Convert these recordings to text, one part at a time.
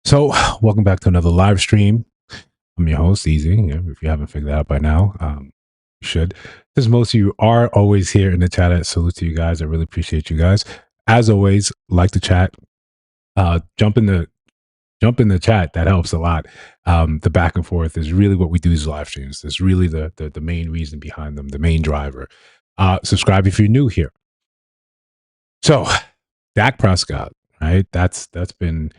So, welcome back to another live stream. I'm your host, Easy. If you haven't figured that out by now, you should. Since most of you are always here in the chat, I salute to you guys. I really appreciate you guys. As always, like the chat. Jump in the chat. That helps a lot. The back and forth is really what we do these live streams. That's really the main reason behind them, the main driver. Subscribe if you're new here. So, Dak Prescott, right? That's been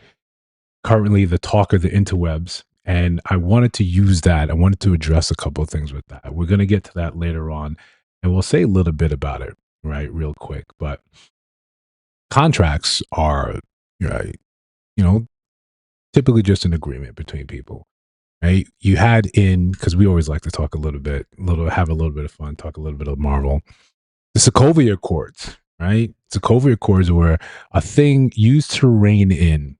currently the talk of the interwebs. And I wanted to use that. I wanted to address a couple of things with that. We're going to get to that later on. And we'll say a little bit about it, right, real quick. But contracts are, right, typically just an agreement between people, right? You had because we always like to talk have a little bit of fun, talk a little bit of Marvel. The Sokovia Accords, right? Sokovia Accords were a thing used to rein in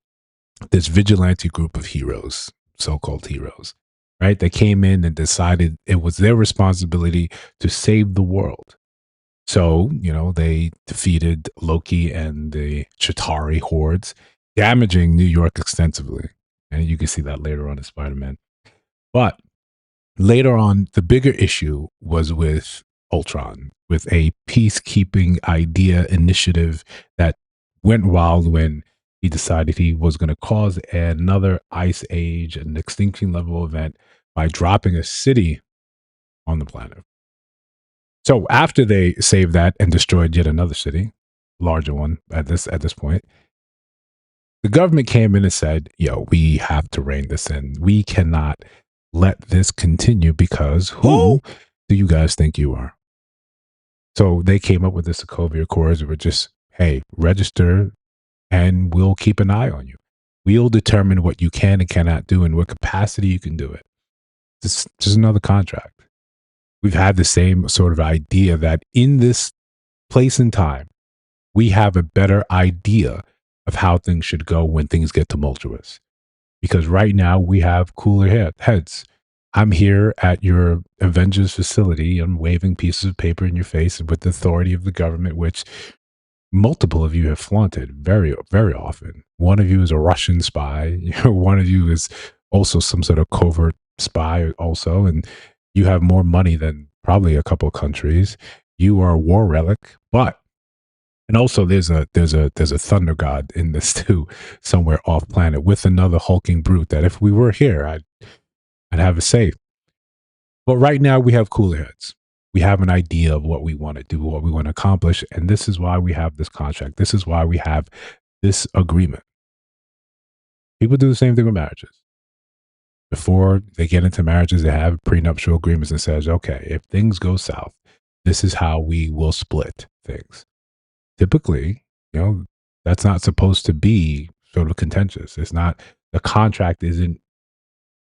this vigilante group of heroes, so-called heroes, right? They came in and decided it was their responsibility to save the world. So, they defeated Loki and the Chitauri hordes, damaging New York extensively. And you can see that later on in Spider-Man. But later on, the bigger issue was with Ultron, with a peacekeeping idea initiative that went wild when he decided he was going to cause another ice age, an extinction level event by dropping a city on the planet. So after they saved that and destroyed yet another city, larger one at this point, the government came in and said, "Yo, we have to rein this in. We cannot let this continue because who do you guys think you are?" So they came up with the Sokovia Accords. Were just, hey, register and we'll keep an eye on you. We'll determine what you can and cannot do and what capacity you can do it. It's just another contract. We've had the same sort of idea that in this place and time, we have a better idea of how things should go when things get tumultuous. Because right now we have cooler heads. I'm here at your Avengers facility. I'm waving pieces of paper in your face with the authority of the government, which multiple of you have flaunted very, very often. One of you is a Russian spy. One of you is also some sort of covert spy also. And you have more money than probably a couple of countries. You are a war relic, and also there's a thunder god in this too, somewhere off planet with another hulking brute that if we were here, I'd have a say. But right now we have cooler heads. We have an idea of what we want to do, what we want to accomplish. And this is why we have this contract. This is why we have this agreement. People do the same thing with marriages. Before they get into marriages, they have prenuptial agreements and says, okay, if things go south, this is how we will split things. Typically, that's not supposed to be sort of contentious. It's not, the contract isn't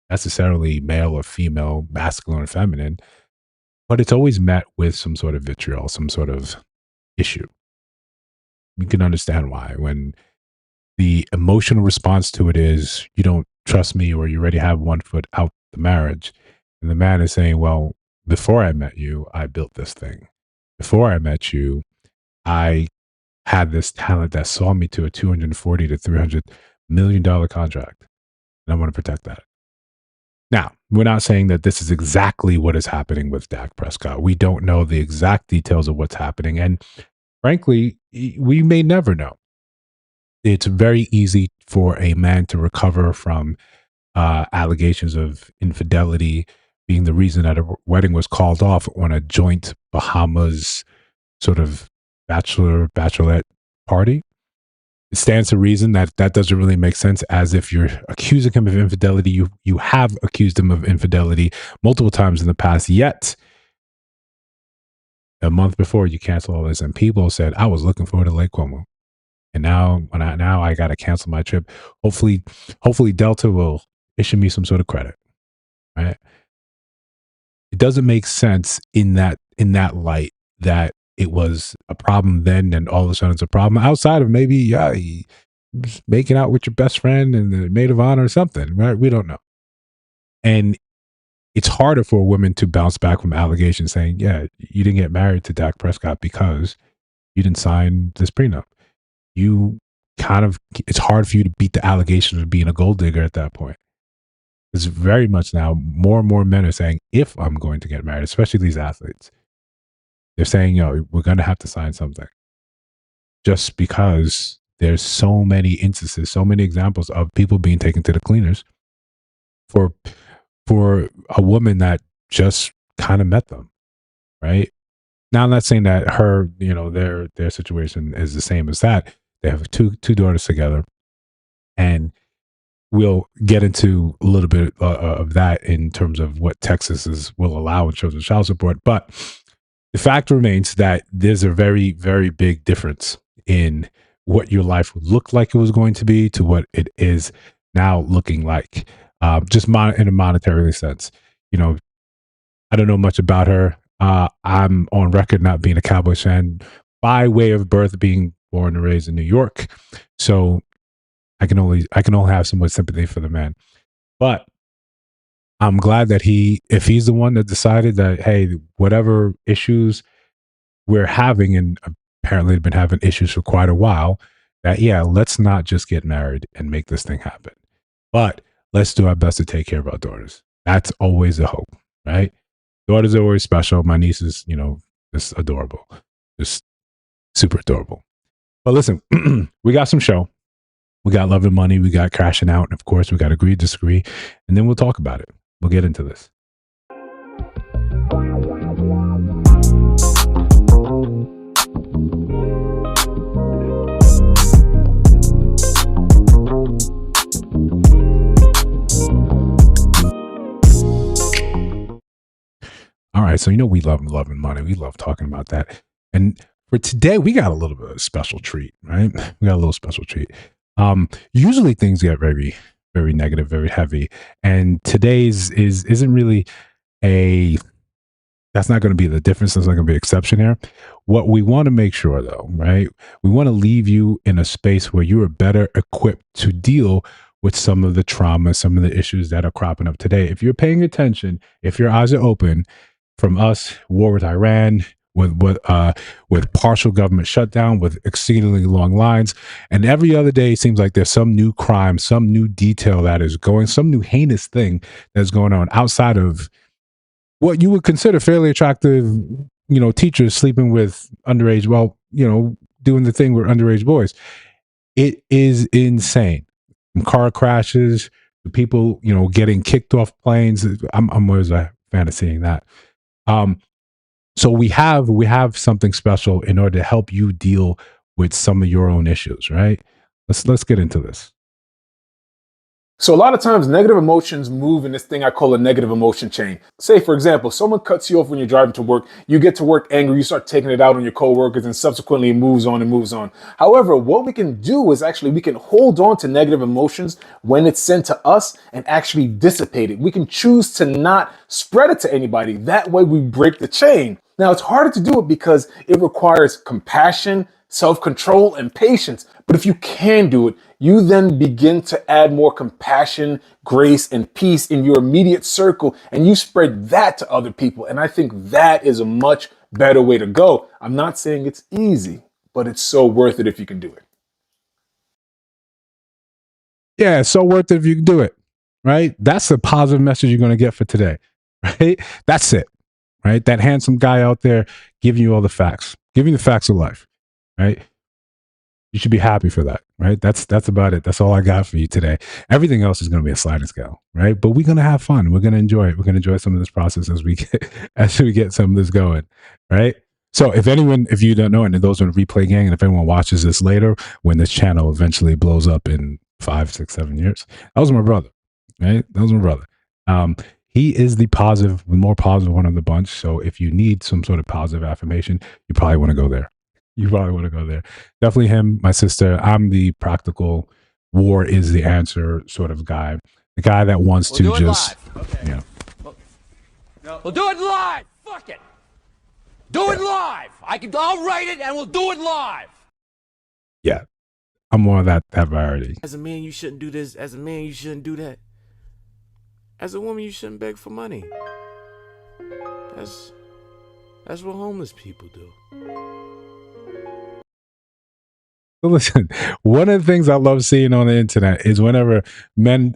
necessarily male or female, masculine or feminine, but it's always met with some sort of vitriol, some sort of issue. You can understand why. When the emotional response to it is, you don't trust me, or you already have one foot out the marriage. And the man is saying, well, before I met you, I built this thing. Before I met you, I had this talent that saw me to a $240 to $300 million contract. And I want to protect that. Now, we're not saying that this is exactly what is happening with Dak Prescott. We don't know the exact details of what's happening. And frankly, we may never know. It's very easy for a man to recover from allegations of infidelity being the reason that a wedding was called off on a joint Bahamas sort of bachelorette party. It stands to reason that doesn't really make sense, as if you're accusing him of infidelity. You have accused him of infidelity multiple times in the past, yet a month before you cancel all this, and people said, I was looking forward to Lake Como. And now I got to cancel my trip. Hopefully Delta will issue me some sort of credit, right? It doesn't make sense in that light that it was a problem then, and all of a sudden it's a problem outside of maybe making out with your best friend and the maid of honor or something, right? We don't know. And it's harder for women to bounce back from allegations saying, yeah, you didn't get married to Dak Prescott because you didn't sign this prenup. You it's hard for you to beat the allegations of being a gold digger at that point. It's very much now more and more men are saying, if I'm going to get married, especially these athletes, they're saying, we're going to have to sign something, just because there's so many instances, so many examples of people being taken to the cleaners for a woman that just kind of met them, right? Now, I'm not saying that her, their situation is the same as that. They have two daughters together, and we'll get into a little bit of that in terms of what Texas will allow in terms of child support. But the fact remains that there's a very, very big difference in what your life would look like it was going to be to what it is now looking like, just in a monetary sense. I don't know much about her. I'm on record not being a Cowboys fan by way of birth, being born and raised in New York. So I can only have so much sympathy for the man. But I'm glad that if he's the one that decided that, hey, whatever issues we're having, and apparently have been having issues for quite a while, that, let's not just get married and make this thing happen, but let's do our best to take care of our daughters. That's always the hope, right? Daughters are always special. My niece is, just adorable, just super adorable. But listen, we got some show. We got Love and Money. We got Crashing Out. And of course, we got Agree, Disagree. And then we'll talk about it. We'll get into this. All right. So, we love Love and Money. We love talking about that. And for today, we got a little bit of a special treat, right? We got a little special treat. Usually things get very, very negative, very heavy. And today's isn't really that's not going to be the difference. That's not going to be an exception here. What we want to make sure, though, right? We want to leave you in a space where you are better equipped to deal with some of the trauma, some of the issues that are cropping up today. If you're paying attention, if your eyes are open, from us, war with Iran, with partial government shutdown, with exceedingly long lines, and every other day it seems like there's some new crime, some new detail that is some new heinous thing that's going on outside of what you would consider fairly attractive, teachers sleeping with underage, doing the thing with underage boys. It is insane. From car crashes, to people, getting kicked off planes. I'm always a fan of seeing that. So we have something special in order to help you deal with some of your own issues, right? Let's get into this. So a lot of times negative emotions move in this thing I call a negative emotion chain. Say, for example, someone cuts you off when you're driving to work, you get to work angry, you start taking it out on your coworkers, and subsequently it moves on and moves on. However, what we can do is we can hold on to negative emotions when it's sent to us and actually dissipate it. We can choose to not spread it to anybody. That way we break the chain. Now, it's harder to do it because it requires compassion, self-control, and patience. But if you can do it, you then begin to add more compassion, grace, and peace in your immediate circle, and you spread that to other people. And I think that is a much better way to go. I'm not saying it's easy, but it's so worth it if you can do it. Yeah, it's so worth it if you can do it, right? That's the positive message you're going to get for today, right? That's it, right? That handsome guy out there giving you all the facts, giving you the facts of life, right? You should be happy for that, right? That's about it. That's all I got for you today. Everything else is going to be a sliding scale, right? But we're going to have fun. We're going to enjoy it. We're going to enjoy some of this process as we get some of this going, right? So if you don't know, and those in the replay gang, and if anyone watches this later, when this channel eventually blows up in 5, 6, 7 years, that was my brother, right? That was my brother. He is the more positive one of the bunch. So if you need some sort of positive affirmation, you probably want to go there. Definitely him, my sister. I'm the practical, war is the answer sort of guy. The guy that wants to just, okay. We'll do it live. Fuck it. Do it live. I'll write it and we'll do it live. Yeah. I'm more of that variety. As a man, you shouldn't do this. As a man, you shouldn't do that. As a woman, you shouldn't beg for money. That's what homeless people do. So listen, one of the things I love seeing on the internet is whenever men,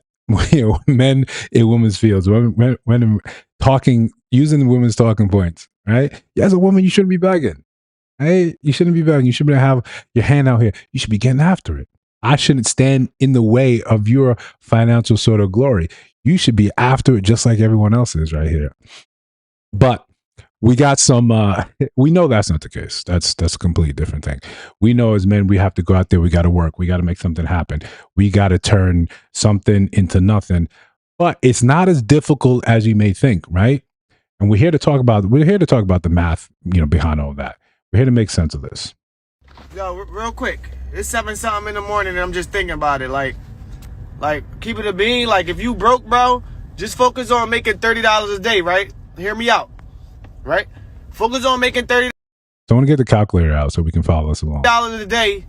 men in women's fields, when talking, using women's talking points, right? As a woman, you shouldn't be begging. Right? You shouldn't be begging. You shouldn't have your hand out here. You should be getting after it. I shouldn't stand in the way of your financial sort of glory. You should be after it just like everyone else is right here. But we got some we know that's not the case. That's a completely different thing. We know as men we have to go out there, we got to work, we got to make something happen. We got to turn something into nothing. But it's not as difficult as you may think, right? And we're here to talk about the math, behind all that. We're here to make sense of this. Yo, real quick. It's 7 something in the morning and I'm just thinking about it. Like keep it a bean. Like if you broke, bro, just focus on making $30 a day, right? Hear me out. Right? Focus on making $30. So I want to get the calculator out so we can follow this along. $30 a day,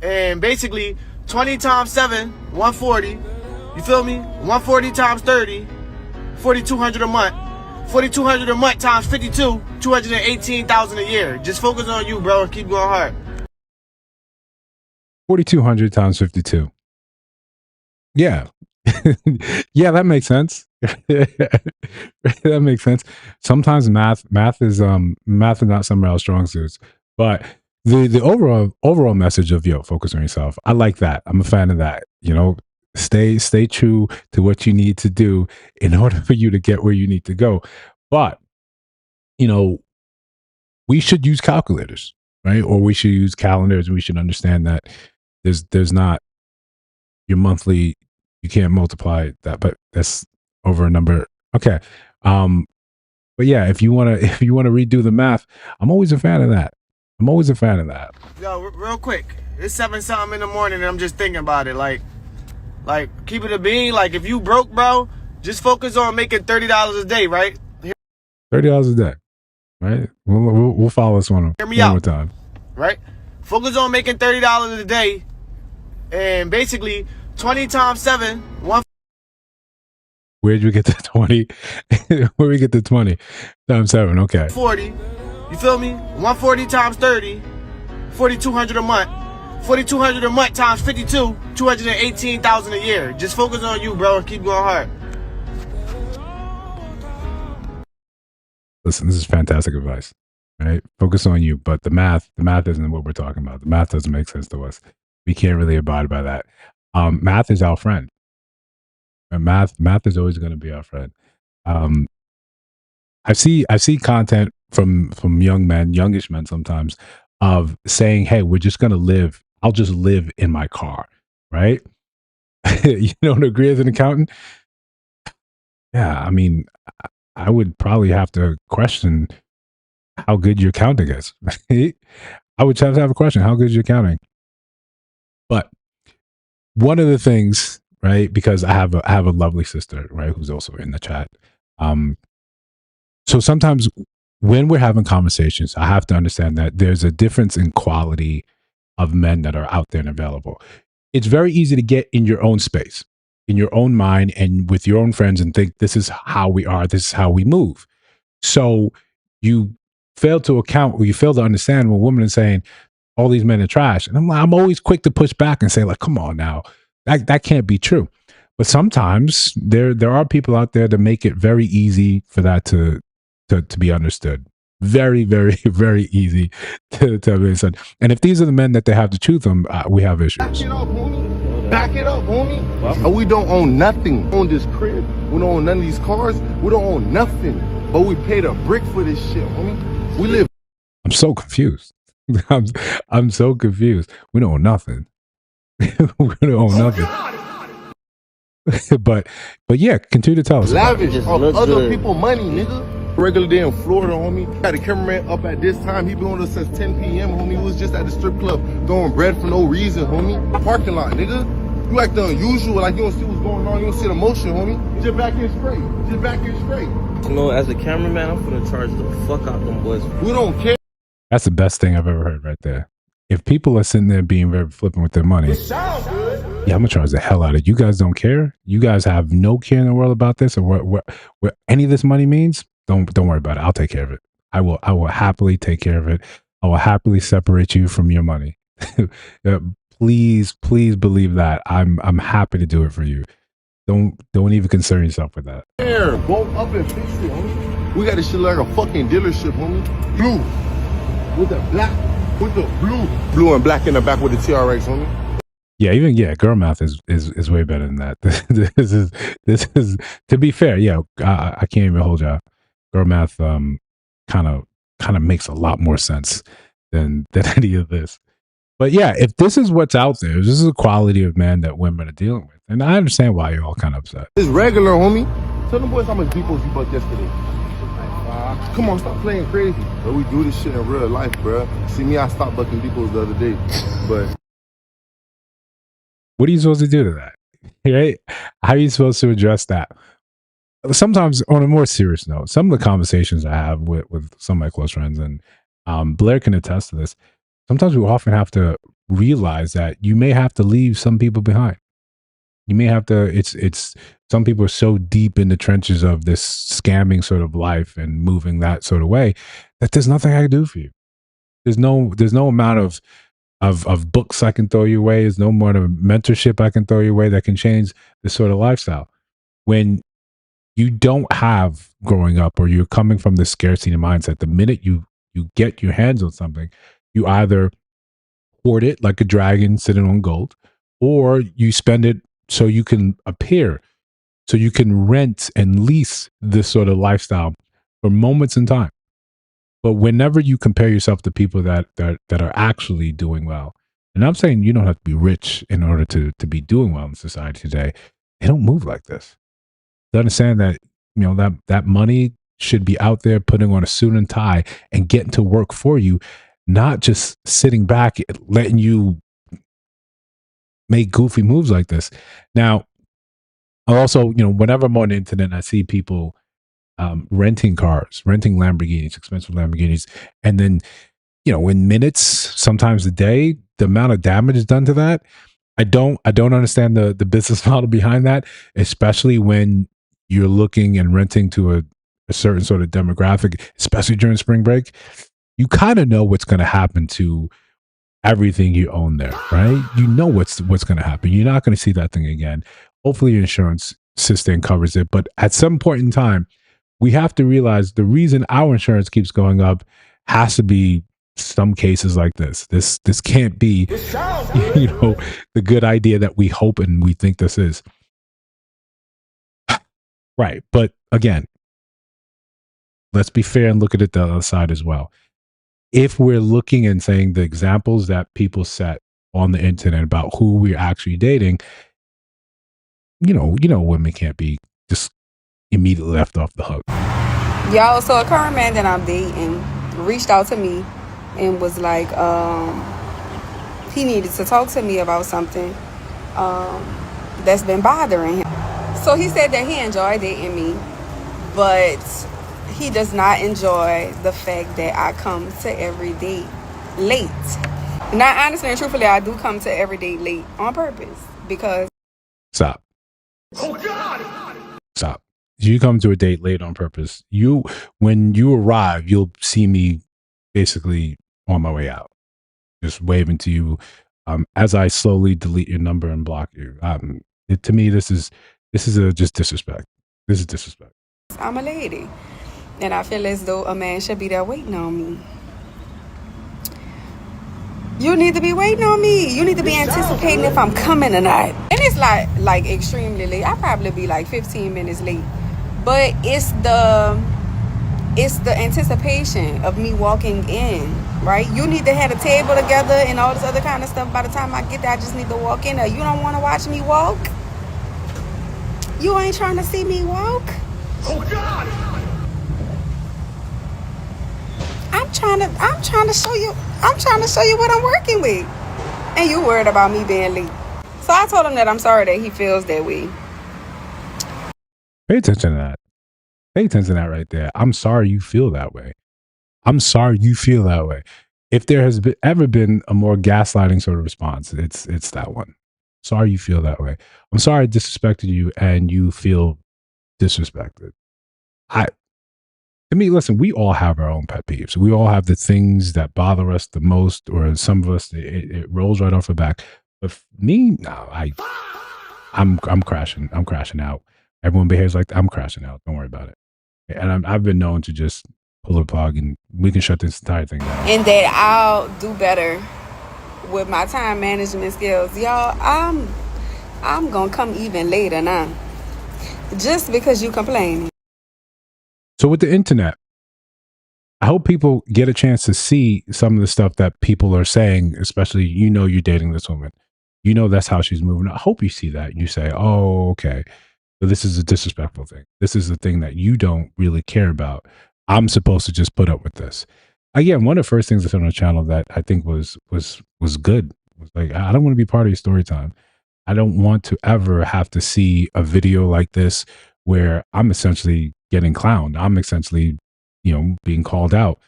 and basically 20 times 7, 140. You feel me? 140 times 30, 4,200 a month. 4,200 a month times 52, 218,000 a year. Just focus on you, bro, and keep going hard. 4,200 times 52. Yeah. Yeah, that makes sense. That makes sense. Sometimes math is not some of our strong suits, but the overall message of focus on yourself. I like that. I'm a fan of that. Stay true to what you need to do in order for you to get where you need to go. But we should use calculators, right? Or we should use calendars. We should understand that there's not your monthly. You can't multiply that, but that's over a number. Okay. But yeah, if you want to redo the math, I'm always a fan of that. Yo, real quick. It's 7 something in the morning and I'm just thinking about it. Like keep it a bean. Like if you broke, bro, just focus on making $30 a day, right? $30 a day, right? We'll follow this one more time. Right? Focus on making $30 a day, and basically 20 times 7, 1. Where'd you get the 20? Where we get the 20 times 7? Okay. 40. You feel me? 140 times 30, 4,200 a month. 4,200 a month times 52, 218,000 a year. Just focus on you, bro, and keep going hard. Listen, this is fantastic advice, right? Focus on you, but the math isn't what we're talking about. The math doesn't make sense to us. We can't really abide by that. Math is our friend. And math is always going to be our friend. I see content from young men, youngish men sometimes, of saying, "Hey, we're just going to live. I'll just live in my car," right? You don't agree as an accountant? Yeah, I mean, I would probably have to question how good your accounting is. I would have to have a question: how good is your accounting? But one of the things, right? Because I have a lovely sister, right, who's also in the chat. So sometimes when we're having conversations, I have to understand that there's a difference in quality of men that are out there and available. It's very easy to get in your own space, in your own mind, and with your own friends, and think this is how we are, this is how we move. So you fail to account, or you fail to understand when women are saying all these men are trash. And I'm always quick to push back and say, like, come on now, that can't be true. But sometimes there are people out there that make it very easy for that to be understood. Very, very, very easy to be understood. And if these are the men that they have to choose from, we have issues. Back it up, homie. Back it up, homie. And we don't own nothing. We own this crib. We don't own none of these cars. We don't own nothing. But we paid a brick for this shit, homie. We live. I'm so confused. I'm so confused. We don't own nothing. We don't own nothing. but yeah, continue to tell us. Lavish off other people's money, nigga. Regular day in Florida, homie. Got a cameraman up at this time. He been on us since 10 p.m., homie. He was just at the strip club throwing bread for no reason, homie. Parking lot, nigga. You act unusual, like you don't see what's going on. You don't see the motion, homie. Just back in straight. Just back in straight. You know, as a cameraman, I'm finna charge the fuck out them boys. We don't care. That's the best thing I've ever heard right there. If people are sitting there being very flippant with their money, yeah, I'm gonna charge the hell out of it. You guys don't care. You guys have no care in the world about this, or what any of this money means. Don't worry about it. I'll take care of it. I will happily take care of it. I will happily separate you from your money. Uh, please, please believe that. I'm happy to do it for you. Don't even concern yourself with that. There, go up and fix it, homie. We got this shit like a fucking dealership, homie. Blue with the black, with the blue and black in the back with the TRX, homie. Yeah, girl math is way better than that. This is to be fair. Yeah, I can't even hold y'all. Girl math kind of makes a lot more sense than any of this. But yeah, if this is what's out there, this is the quality of man that women are dealing with, and I understand why you're all kind of upset. It's regular, homie. Tell them boys how much people you bucked yesterday. Come on, stop playing crazy. But we do this shit in real life, bro. See me, I stopped bucking people the other day, but What are you supposed to do to that? Right? How are you supposed to address that? Sometimes, on a more serious note, some of the conversations I have with some of my close friends, and Blair can attest to this, sometimes we often have to realize that you may have to leave some people behind. You may have to, it's, some people are so deep in the trenches of this scamming sort of life and moving that sort of way that there's nothing I can do for you. There's no amount of books I can throw your way. There's no more of mentorship I can throw your way that can change this sort of lifestyle. When you don't have growing up, or you're coming from the scarcity mindset, the minute you get your hands on something, you either hoard it like a dragon sitting on gold, or you spend it so you can appear, so you can rent and lease this sort of lifestyle for moments in time. But whenever you compare yourself to people that are actually doing well, and I'm saying you don't have to be rich in order to be doing well in society today, they don't move like this. They understand that, you know, that money should be out there putting on a suit and tie and getting to work for you, not just sitting back letting you make goofy moves like this. Now, I also, you know, whenever I'm on the internet, I see people renting cars, renting Lamborghinis, expensive Lamborghinis, and then, you know, in minutes, sometimes a day, the amount of damage done to that. I don't understand the business model behind that, especially when you're looking and renting to a certain sort of demographic, especially during spring break. You kind of know what's going to happen to everything you own there, right? You know what's going to happen. You're not going to see that thing again. Hopefully your insurance system covers it, but at some point in time, we have to realize the reason our insurance keeps going up has to be some cases like this. This can't be, you know, the good idea that we hope and we think this is. Right. But again, let's be fair and look at it the other side as well. If we're looking and saying the examples that people set on the internet about who we're actually dating, you know, women can't be just immediately left off the hook. Y'all, so a current man that I'm dating reached out to me and was like, he needed to talk to me about something that's been bothering him. So he said that he enjoyed dating me, but he does not enjoy the fact that I come to every date late. Now, honestly and truthfully, I do come to every date late on purpose because... Stop. Oh, God! Stop. You come to a date late on purpose. When you arrive, you'll see me basically on my way out, just waving to you as I slowly delete your number and block you. To me, this is just disrespect. This is disrespect. I'm a lady, and I feel as though a man should be there waiting on me. You need to be waiting on me. You need to be anticipating if I'm coming or not. And it's like extremely late. I'll probably be like 15 minutes late. But it's the anticipation of me walking in, right? You need to have a table together and all this other kind of stuff. By the time I get there, I just need to walk in there. You don't want to watch me walk? You ain't trying to see me walk? Oh, God! I'm trying to show you what I'm working with. And you worried about me being late. So I told him that I'm sorry that he feels that way. Pay attention to that. Pay attention to that right there. I'm sorry you feel that way. I'm sorry you feel that way. If there has ever been a more gaslighting sort of response, it's that one. Sorry you feel that way. I'm sorry I disrespected you and you feel disrespected. to me, listen, we all have our own pet peeves. We all have the things that bother us the most, or some of us, it rolls right off the back. But me, no, I'm crashing. I'm crashing out. Everyone behaves like I'm crashing out. Don't worry about it. And I've been known to just pull a plug, and we can shut this entire thing down. And that I'll do better with my time management skills. Y'all, I'm gonna come even later now. Just because you complaining. So with the internet, I hope people get a chance to see some of the stuff that people are saying, especially, you're dating this woman. That's how she's moving. I hope you see that and you say, oh, okay. So this is a disrespectful thing. This is the thing that you don't really care about. I'm supposed to just put up with this. Again, one of the first things I said on the channel that I think was good was like, I don't want to be part of your story time. I don't want to ever have to see a video like this where I'm essentially getting clowned. I'm essentially, being called out,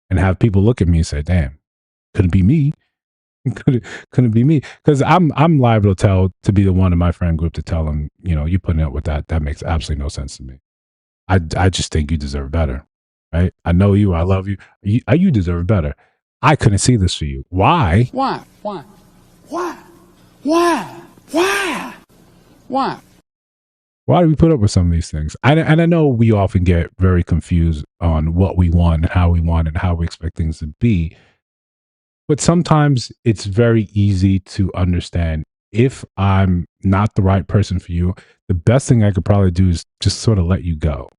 and have people look at me and say, damn, couldn't be me. couldn't be me. Because I'm liable to be the one in my friend group to tell them, you putting up with that. That makes absolutely no sense to me. I just think you deserve better. Right? I know you. I love you. You deserve better. I couldn't see this for you. Why? Why? Why? Why? Why? Why? Why? Why do we put up with some of these things? And I know we often get very confused on what we want and how we expect things to be. But sometimes it's very easy to understand if I'm not the right person for you, the best thing I could probably do is just sort of let you go.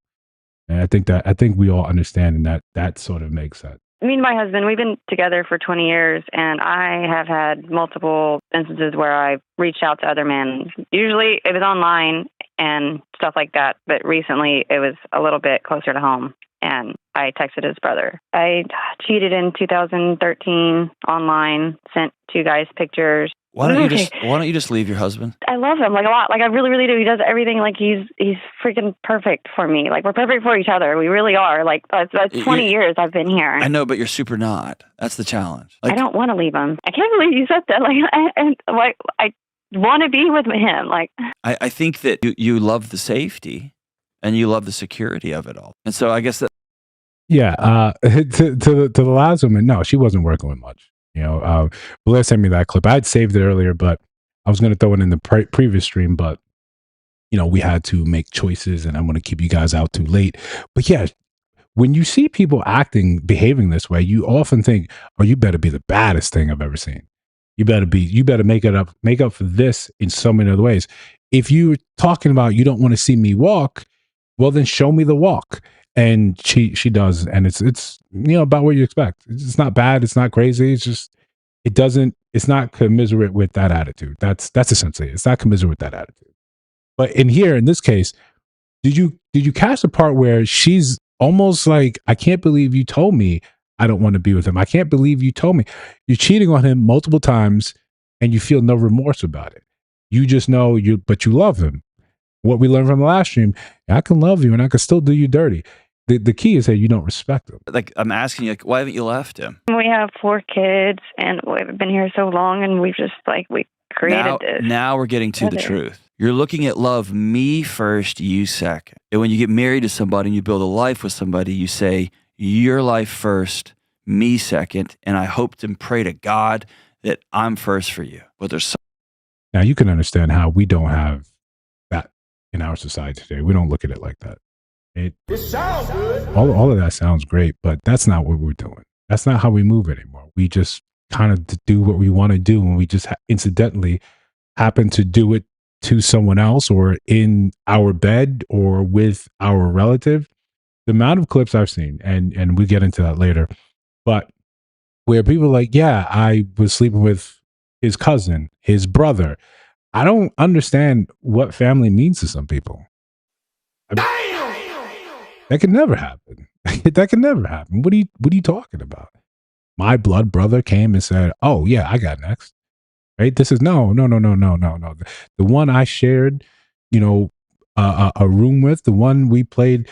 And I think we all understand, and that sort of makes sense. Me and my husband, we've been together for 20 years, and I have had multiple instances where I've reached out to other men. Usually it was online and stuff like that, but recently it was a little bit closer to home, and I texted his brother. I cheated in 2013 online, sent two guys pictures. Why don't you just leave your husband? I love him like a lot. Like I really, really do. He does everything. Like he's freaking perfect for me. Like we're perfect for each other. We really are. Like that's 20 years I've been here. I know, but you're super not. That's the challenge. Like, I don't want to leave him. I can't believe you said that. I want to be with him. Like I think that you love the safety and you love the security of it all. And so I guess that. Yeah. To the last woman, no, she wasn't working with much. Blair sent me that clip. I had saved it earlier, but I was going to throw it in the previous stream, but we had to make choices, and I'm going to keep you guys out too late. But yeah, when you see people behaving this way, you often think, oh, you better be the baddest thing I've ever seen. You better make up for this in so many other ways. If you're talking about you don't want to see me walk, well, then show me the walk. And she does, and it's about what you expect. It's not bad, it's not crazy. It's just it's not commiserate with that attitude. That's essentially it. It's not commiserate with that attitude. But in this case, did you catch the part where she's almost like, I can't believe you told me I don't want to be with him. I can't believe you told me. You're cheating on him multiple times, and you feel no remorse about it. You just know but you love him. What we learned from the last stream, I can love you and I can still do you dirty. The key is that you don't respect him. Like, I'm asking you, why haven't you left him? we have 4 kids, and we've been here so long, and we've just we created this. Now we're getting to the truth. You're looking at love, me first, you second. And when you get married to somebody and you build a life with somebody, you say, your life first, me second, and I hope and pray to God that I'm first for you. But there's now you can understand how we don't have that in our society today. We don't look at it like that. It sounds good. All of that sounds great, but that's not what we're doing. That's not how we move anymore. We just kind of do what we want to do, and we just incidentally happen to do it to someone else or in our bed or with our relative. The amount of clips I've seen, and we get into that later, but where people are like, yeah, I was sleeping with his cousin, his brother. I don't understand what family means to some people. That could never happen. That could never happen. What are you talking about? My blood brother came and said, oh yeah, I got next. Right? This is no. The one I shared, a room with, the one we played,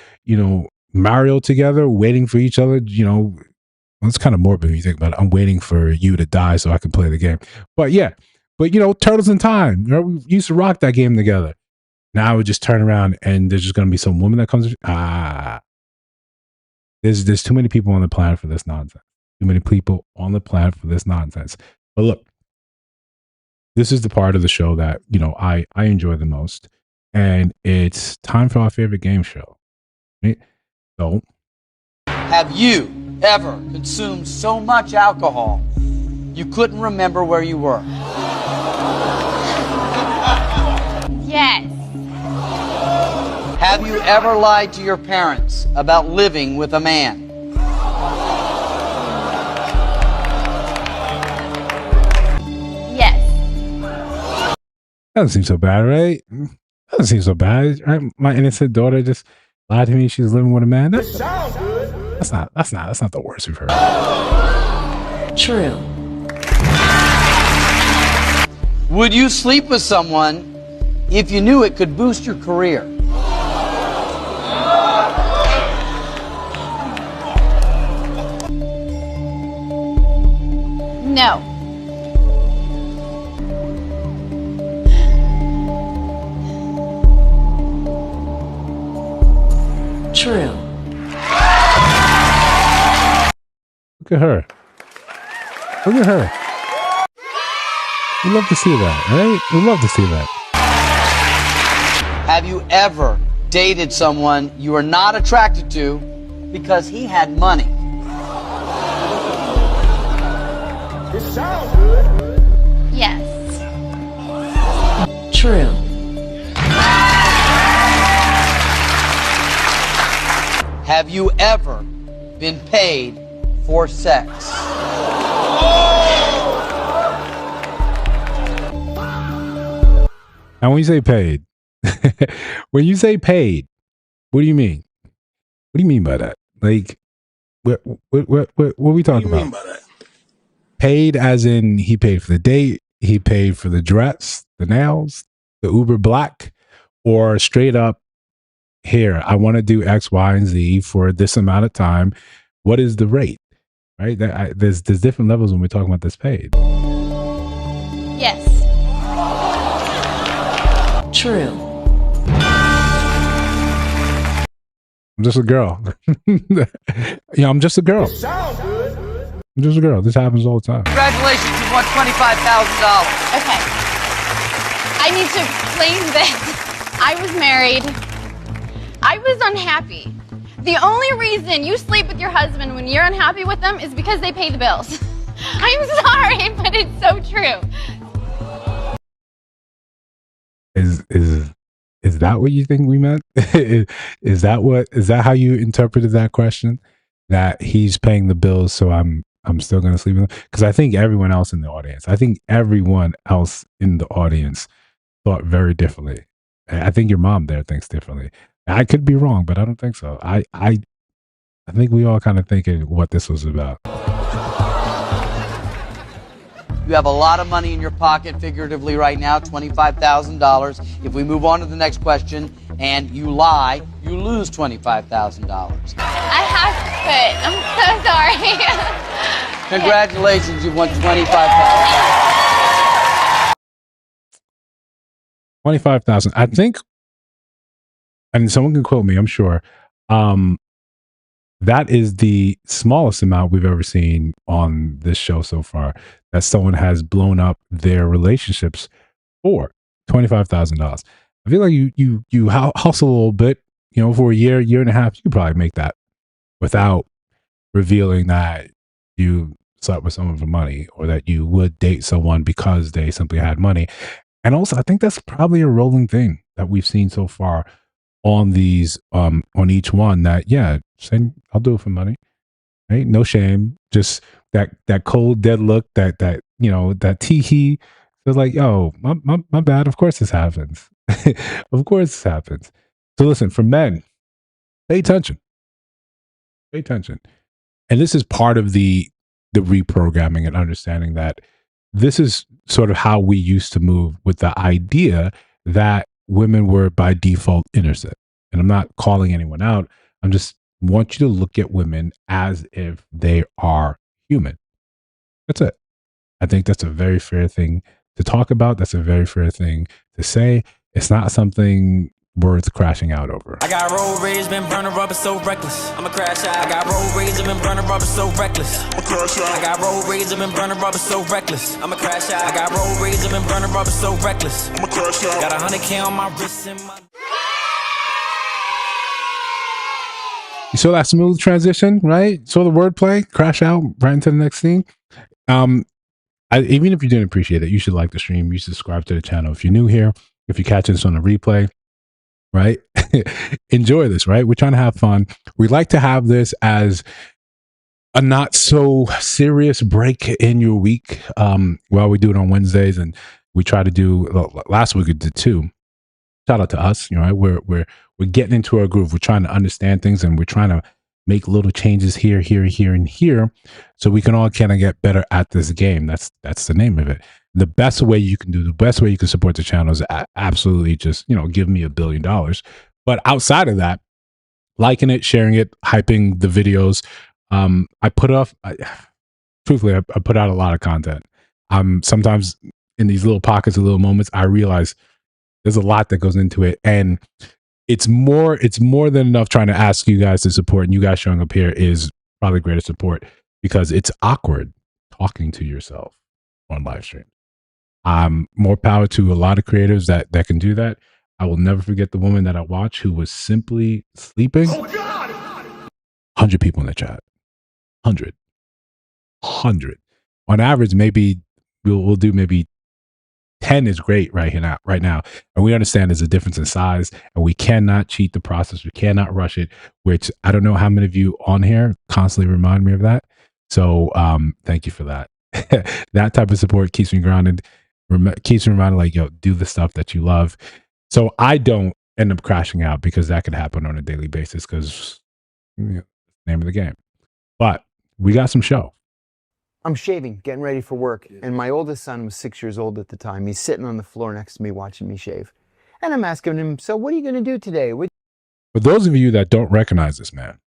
Mario together, waiting for each other, it's kind of morbid when you think about it. I'm waiting for you to die so I can play the game. But yeah, Turtles in Time. We used to rock that game together. Now we just turn around and there's just going to be some woman that comes. There's too many people on the planet for this nonsense. Too many people on the planet for this nonsense. But look, this is the part of the show that, you know, I enjoy the most. And it's time for our favorite game show. Right? So, Have you ever consumed so much alcohol you couldn't remember where you were? Yes. Have you ever lied to your parents about living with a man? Yes. doesn't seem so bad, right? Doesn't seem so bad. Right? My innocent daughter just lied to me she's living with a man. That's not the worst we've heard. True. Would you sleep with someone if you knew it could boost your career? No. True. Look at her. Look at her. We love to see that, right? We love to see that. Have you ever dated someone you were not attracted to because he had money? Yes. True. Have you ever been paid for sex? Now, when you say paid, what do you mean? What do you mean by that? Like, what are we talking about? Paid as in he paid for the date, he paid for the dress, the nails, the Uber Black, or straight up, here, I want to do X, Y, and Z for this amount of time. What is the rate? Right? There's different levels when we're talking about this paid. Yes. True. I'm just a girl. Yeah, I'm just a girl. I'm just a girl. This happens all the time. Congratulations, you won $25,000. Okay. I need to explain this. I was married. I was unhappy. The only reason you sleep with your husband when you're unhappy with them is because they pay the bills. I'm sorry, but it's so true. Is that what you think we meant? is that how you interpreted that question? That he's paying the bills, so I'm still gonna sleep with him? Because I think everyone else in the audience thought very differently. I think your mom there thinks differently. I could be wrong, but I don't think so. I think we all kind of thinking what this was about. You have a lot of money in your pocket, figuratively, right now, $25,000. If we move on to the next question and you lie, you lose $25,000. I have to quit. I'm so sorry. Congratulations, you've won $25,000. 25,000. I think, and someone can quote me, I'm sure. That is the smallest amount we've ever seen on this show so far that someone has blown up their relationships for $25,000. I feel like you hustle a little bit, for a year and a half, you could probably make that without revealing that you slept with someone for money or that you would date someone because they simply had money. And also, I think that's probably a rolling thing that we've seen so far on these, on each one, that, yeah, I'll do it for money, right? No shame. Just that cold, dead look, that tee-hee. So like, yo, my bad. Of course this happens. Of course this happens. So listen, for men, pay attention. Pay attention. And this is part of the reprogramming and understanding that this is sort of how we used to move, with the idea that women were by default innocent. And I'm not calling anyone out. I'm just want you to look at women as if they are human. That's it. I think that's a very fair thing to talk about. That's a very fair thing to say. It's not something worth crashing out over. I got road rage, been burning rubber so reckless. I'ma crash out. I got road rage, been burning rubber so reckless. I'ma crash out. I got road rage, been burning rubber so reckless. I'ma crash out. I got road rage, been burning rubber so reckless. I'ma crash out. Got 100K on my wrist and my. You saw that smooth transition, right? Saw the wordplay, crash out, right into the next scene. Even if you didn't appreciate it, you should like the stream. You should subscribe to the channel if you're new here. If you're catching this on the replay, right? Enjoy this, right? We're trying to have fun. We like to have this as a not so serious break in your week. Well, we do it on Wednesdays, and we try to do. Last week we did 2. Shout out to us, you know, right? We're getting into our groove. We're trying to understand things, and we're trying to make little changes here, and here, so we can all kind of get better at this game. That's the name of it. The best way you can support the channel is absolutely just, you know, give me $1 billion. But outside of that, liking it, sharing it, hyping the videos. Truthfully, I put out a lot of content. Sometimes in these little pockets of little moments, I realize there's a lot that goes into it, and it's more than enough trying to ask you guys to support, and you guys showing up here is probably greater support, because it's awkward talking to yourself on live stream. More power to a lot of creators that can do that. I will never forget the woman that I watched who was simply sleeping. Oh God! 100 people in the chat. 100. On average, maybe we'll do maybe 10 is great right now. And we understand there's a difference in size, and we cannot cheat the process. We cannot rush it, which I don't know how many of you on here constantly remind me of that. So thank you for that. That type of support keeps me grounded, keeps me reminded, like, yo, do the stuff that you love. So I don't end up crashing out, because that could happen on a daily basis, because, you know, name of the game. But we got some show. I'm shaving, getting ready for work, and my oldest son was 6 years old at the time. He's sitting on the floor next to me watching me shave. And I'm asking him, so what are you going to do today? For those of you that don't recognize this man,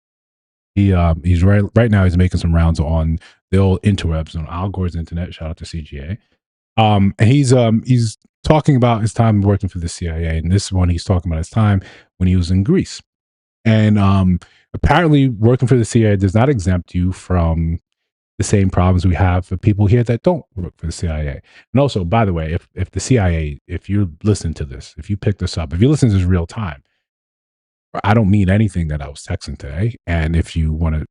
he's right now he's making some rounds on the old interwebs, on Al Gore's internet. Shout out to CGA. And he's talking about his time working for the CIA, and this one he's talking about his time when he was in Greece. And apparently working for the CIA does not exempt you from the same problems we have for people here that don't work for the CIA. And also, by the way, if the CIA, if you're listening to this, if you pick this up, if you listen to this real time, I don't mean anything that I was texting today. And if you want to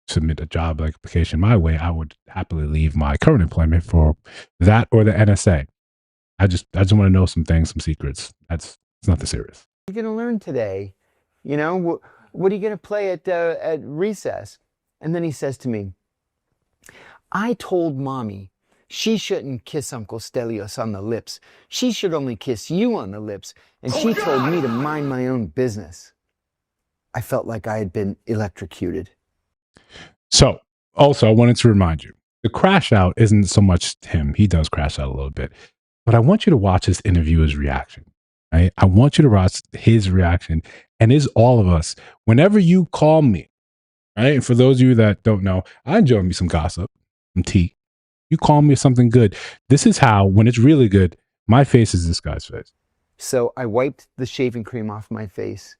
submit a job application my way, I would happily leave my current employment for that or the NSA. I just want to know some things, some secrets. It's nothing serious. What are you going to learn today? You know, what are you going to play at recess? And then he says to me, I told mommy she shouldn't kiss Uncle Stelios on the lips. She should only kiss you on the lips. And she told me to mind my own business. I felt like I had been electrocuted. So, also, I wanted to remind you, the crash out isn't so much him. He does crash out a little bit. But I want you to watch this interviewer's reaction. Right? I want you to watch his reaction. And it's all of us. Whenever you call me, right? And for those of you that don't know, I enjoy me some gossip, some tea. You call me something good. This is how, when it's really good, my face is this guy's face. So I wiped the shaving cream off my face.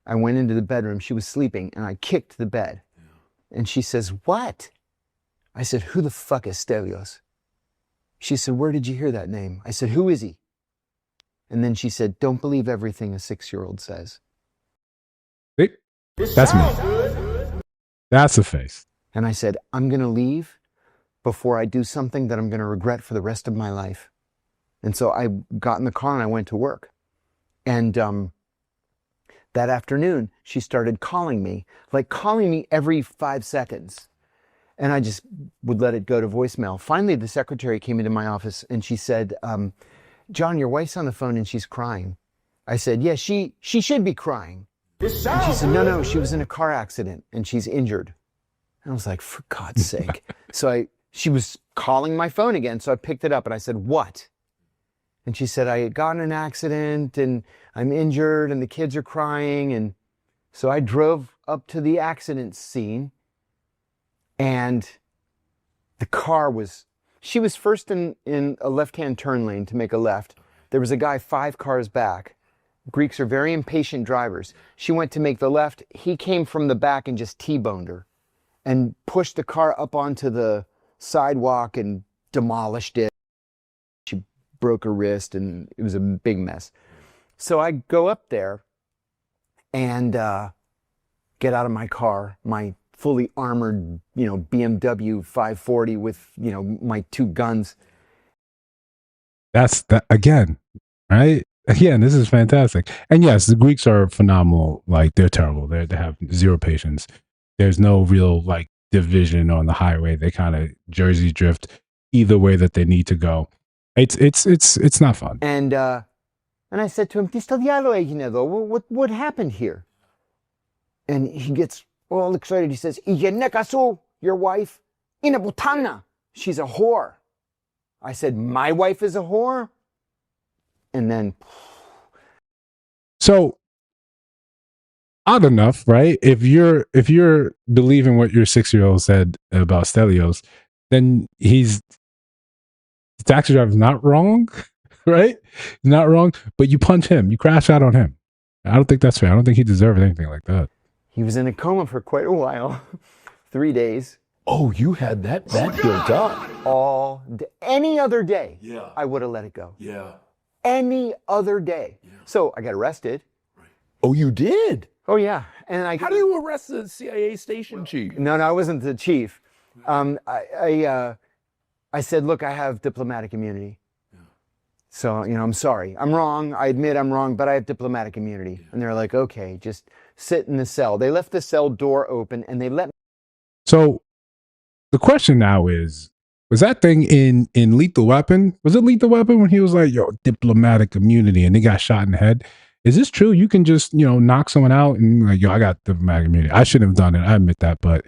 I went into the bedroom. She was sleeping, and I kicked the bed. And she says, what? I said, who the fuck is Stelios? She said, where did you hear that name? I said, who is he? And then she said, don't believe everything a 6-year-old says. See? That's me. That's the face. And I said, I'm going to leave before I do something that I'm going to regret for the rest of my life. And so I got in the car and I went to work. And that afternoon, she started calling me every 5 seconds. And I just would let it go to voicemail. Finally, the secretary came into my office and she said, John, your wife's on the phone and she's crying. I said, yeah, she should be crying. And she said, no, she was in a car accident and she's injured. And I was like, for God's sake. So she was calling my phone again. So I picked it up and I said, what? And she said, I got in an accident and I'm injured and the kids are crying. And so I drove up to the accident scene and the car she was first in a left-hand turn lane to make a left. There was a guy 5 cars back Greeks are very impatient drivers. She went to make the left. He came from the back and just T-boned her and pushed the car up onto the sidewalk and demolished it. She broke her wrist and it was a big mess. So I go up there and get out of my car, my fully armored, BMW 540 with, my 2 guns. That's that again, right? Again, this is fantastic. And yes, the Greeks are phenomenal. Like, they're terrible. They have zero patience. There's no real like division on the highway. They kind of Jersey drift either way that they need to go. It's not fun. And I said to him, "Tista dialo Eginedo, what happened here?" And he gets all excited. He says, "Iyenekasu, your wife, inabutana, she's a whore." I said, "My wife is a whore?" And then, so odd enough, right? If you're believing what your 6-year-old said about Stelios, then the taxi driver's not wrong, right? He's not wrong, but you punch him, you crash out on him. I don't think that's fair. I don't think he deserved anything like that. He was in a coma for quite a while, 3 days. Oh, you had that built up. Any other day, Yeah. I would have let it go. Yeah. Any other day. Yeah. So I got arrested. Right. Oh, you did? Oh, yeah. And How do you arrest the CIA station chief? No, I wasn't the chief. I said, "Look, I have diplomatic immunity. Yeah. So, I'm sorry. I'm wrong. I admit I'm wrong, but I have diplomatic immunity." Yeah. And they're like, "Okay, just sit in the cell." They left the cell door open and they let me. So the question now is, was that thing in Lethal Weapon? Was it Lethal Weapon when he was like, "Yo, diplomatic immunity," and he got shot in the head? Is this true? You can just, knock someone out and like, "Yo, I got diplomatic immunity." I shouldn't have done it. I admit that, but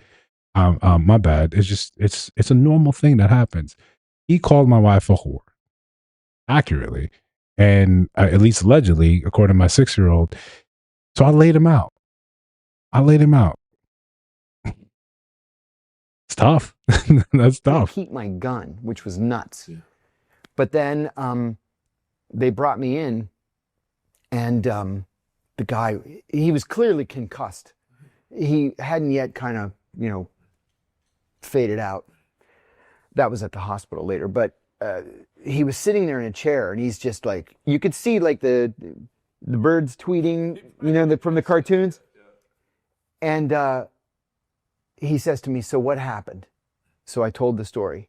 my bad. It's just, it's a normal thing that happens. He called my wife a whore, accurately, and at least allegedly, according to my 6-year-old. So I laid him out. It's tough. That's tough. I keep my gun, which was nuts. Yeah. But then they brought me in, and the guy, he was clearly concussed. He hadn't yet kind of, faded out. That was at the hospital later. But he was sitting there in a chair, and he's just like, you could see like the birds tweeting, from the cartoons. And he says to me, "So what happened?" So I told the story.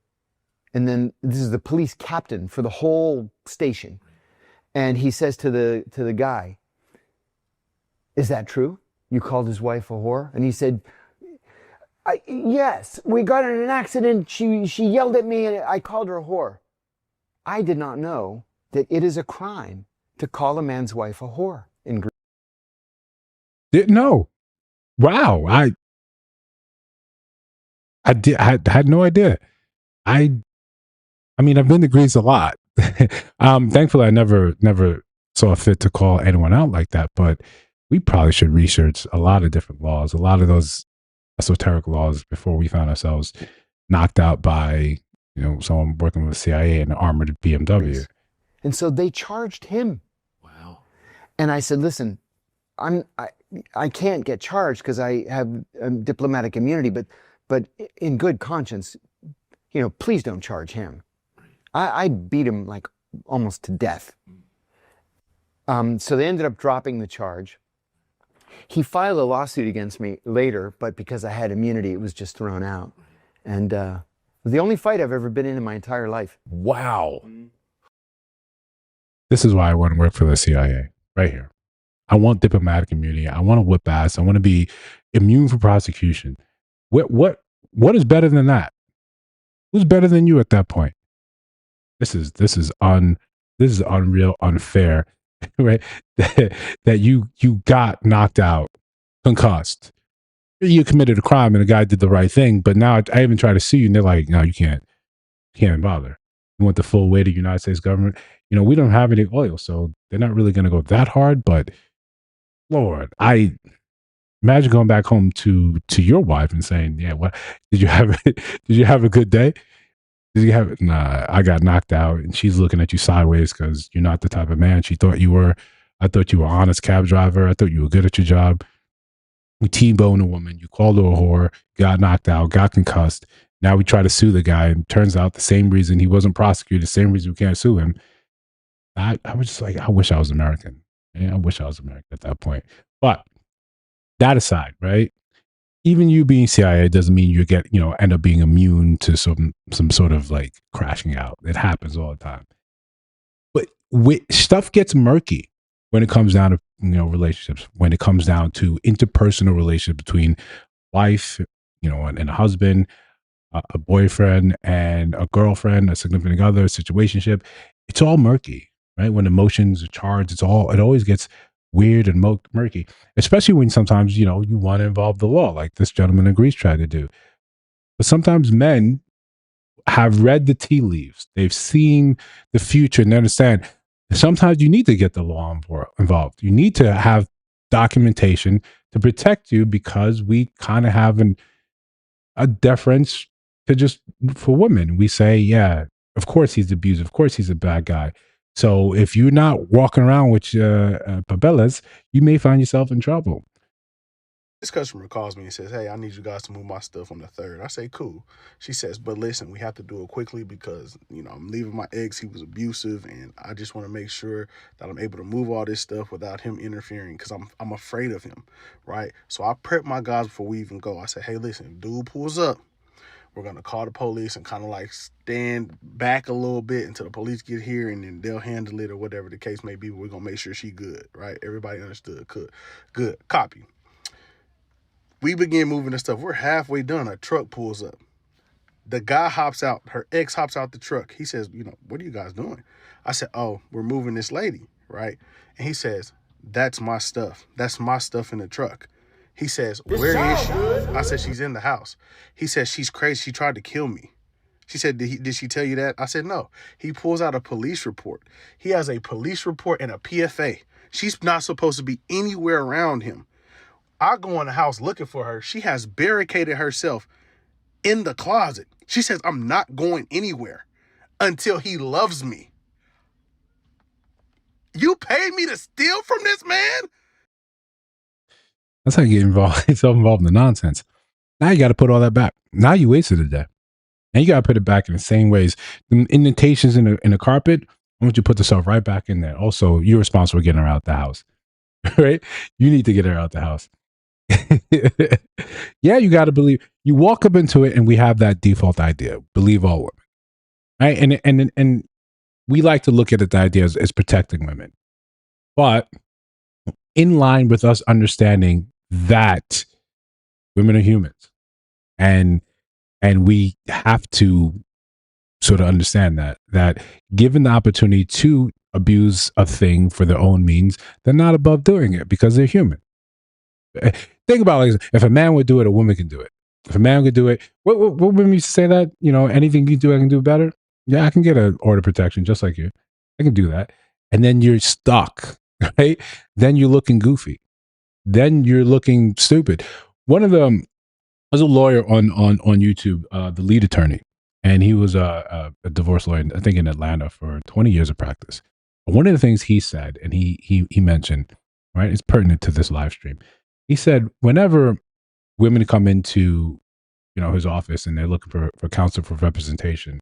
And then this is the police captain for the whole station. And he says to the guy, "Is that true? You called his wife a whore?" And he said, "Yes, we got in an accident. She yelled at me and I called her a whore." I did not know that it is a crime to call a man's wife a whore in Greece. Didn't know. Wow. I had no idea. I mean, I've been to Greece a lot. Thankfully, I never saw fit to call anyone out like that. But we probably should research a lot of different laws, a lot of those esoteric laws before we found ourselves knocked out by someone working with the CIA in an armored BMW. And so they charged him. Wow. And I said, "Listen, I can't get charged because I have diplomatic immunity, but in good conscience, please don't charge him." I beat him like almost to death. So they ended up dropping the charge. He filed a lawsuit against me later, but because I had immunity, it was just thrown out. And the only fight I've ever been in my entire life. Wow. This is why I want to work for the CIA, right here. I want diplomatic immunity. I want to whip ass. I want to be immune from prosecution. What is better than that? Who's better than you at that point? This is unreal, unfair, right? that you got knocked out, concussed. You committed a crime and the guy did the right thing, but now I even try to sue you and they're like, "No, you can't even bother. You want the full weight of the United States government. We don't have any oil, so they're not really going to go that hard." But Lord, I imagine going back home to your wife and saying, "Yeah, what did you have? Did you have a good day? Did you have it?" "Nah, I got knocked out," and she's looking at you sideways because you're not the type of man she thought you were. I thought you were an honest cab driver. I thought you were good at your job. We T-boned a woman. You called her a whore, got knocked out, got concussed. Now we try to sue the guy. And turns out the same reason he wasn't prosecuted, the same reason we can't sue him. I was just like, I wish I was American. Yeah, I wish I was American at that point. But that aside, right? Even you being CIA doesn't mean you end up being immune to some sort of like crashing out. It happens all the time. But stuff gets murky when it comes down to relationships. When it comes down to interpersonal relationships between wife, and a husband, a boyfriend and a girlfriend, a significant other, a situationship. It's all murky, right? When emotions are charged, it always gets weird and murky, especially when sometimes, you want to involve the law, like this gentleman in Greece tried to do. But sometimes men have read the tea leaves. They've seen the future and they understand sometimes you need to get the law involved. You need to have documentation to protect you because we kind of have a deference for women. We say, yeah, of course he's abusive. Of course he's a bad guy. So if you're not walking around with pabelas, you may find yourself in trouble. This customer calls me and says, hey, I need you guys to move my stuff on the 3rd. I say, cool. She says, but listen, we have to do it quickly because, I'm leaving my ex. He was abusive, and I just want to make sure that I'm able to move all this stuff without him interfering because I'm afraid of him, right? So I prep my guys before we even go. I say, hey, listen, if dude pulls up, we're going to call the police and kind of like stand back a little bit until the police get here, and then they'll handle it or whatever the case may be. We're going to make sure she good, right? Everybody understood. Good. Copy. We begin moving the stuff. We're halfway done. A truck pulls up. The guy hops out. Her ex hops out the truck. He says, what are you guys doing? I said, oh, we're moving this lady, right? And he says, that's my stuff. That's my stuff in the truck. He says, where is she? I said, she's in the house. He says, she's crazy. She tried to kill me. She said, did she tell you that? I said, no. He pulls out a police report. He has a police report and a PFA. She's not supposed to be anywhere around him. I go in the house looking for her. She has barricaded herself in the closet. She says, I'm not going anywhere until he loves me. You paid me to steal from this man? That's how you get yourself involved in the nonsense. Now you got to put all that back. Now you wasted a day. And you got to put it back in the same ways. The indentations in the carpet, I want you to put the stuff right back in there. Also, you're responsible for getting her out the house, right? You need to get her out the house. Yeah, you got to believe. You walk up into it and we have that default idea, believe all women, right? And we like to look at the idea as protecting women. But in line with us understanding that women are humans and we have to sort of understand that given the opportunity to abuse a thing for their own means, they're not above doing it because they're human. Think about like if a man would do it, a woman can do it. If a man could do it, what women used to say that, anything you do, I can do better. Yeah, I can get an order of protection just like you. I can do that. And then you're stuck, right? Then you're looking goofy. Then you're looking stupid. One of them was a lawyer on YouTube, the lead attorney, and he was a divorce lawyer, I think in Atlanta for 20 years of practice. But one of the things he said, and he mentioned, right, it's pertinent to this live stream. He said, whenever women come into, his office and they're looking for counsel for representation,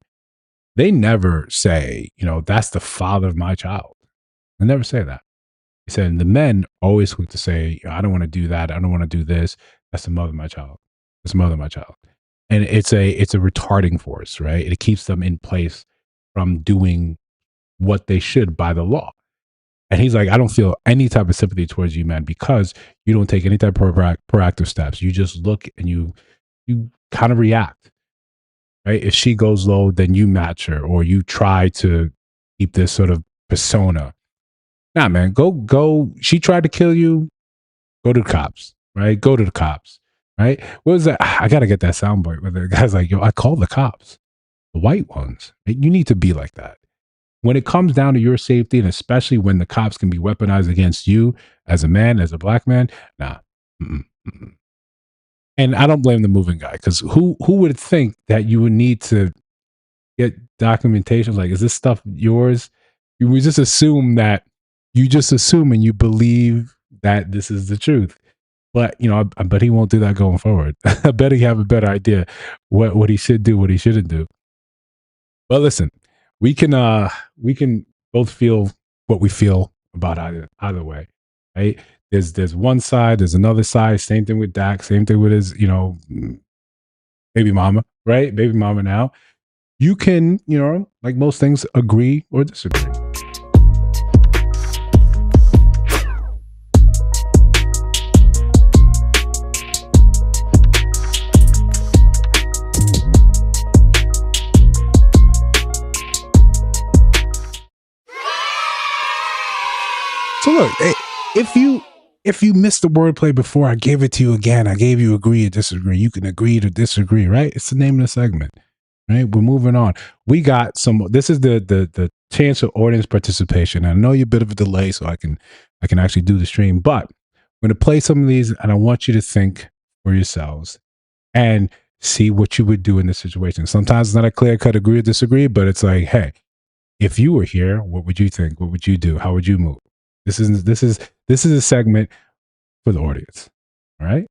they never say, that's the father of my child. They never say that. He said, the men always quick to say, I don't want to do that. I don't want to do this. That's the mother of my child. That's the mother of my child. And it's a retarding force, right? It keeps them in place from doing what they should by the law. And he's like, I don't feel any type of sympathy towards you, man, because you don't take any type of proactive steps. You just look and you kind of react, right? If she goes low, then you match her, or you try to keep this sort of persona. Nah, man, go. She tried to kill you. Go to the cops, right? Go to the cops, right? What was that? I got to get that soundbite where the guy's like, yo, I call the cops, the white ones. You need to be like that. When it comes down to your safety, and especially when the cops can be weaponized against you as a man, as a black man, nah. And I don't blame the moving guy, because who would think that you would need to get documentation? Like, is this stuff yours? We just assume that You just assume and you believe that this is the truth. But, I bet he won't do that going forward. I bet he have a better idea what he should do, what he shouldn't do. But listen, we can both feel what we feel about either way, right? There's one side, there's another side. Same thing with Dak. Same thing with his, baby mama, right? Baby mama now. You can, like most things, agree or disagree. So look, if you missed the wordplay before, I gave it to you again. I gave you agree or disagree. You can agree to disagree, right? It's the name of the segment, right? We're moving on. We got some. This is the chance for audience participation. I know you're a bit of a delay, so I can actually do the stream. But I'm going to play some of these, and I want you to think for yourselves and see what you would do in this situation. Sometimes it's not a clear cut agree or disagree, but it's like, hey, if you were here, what would you think? What would you do? How would you move? This is a segment for the audience. All right.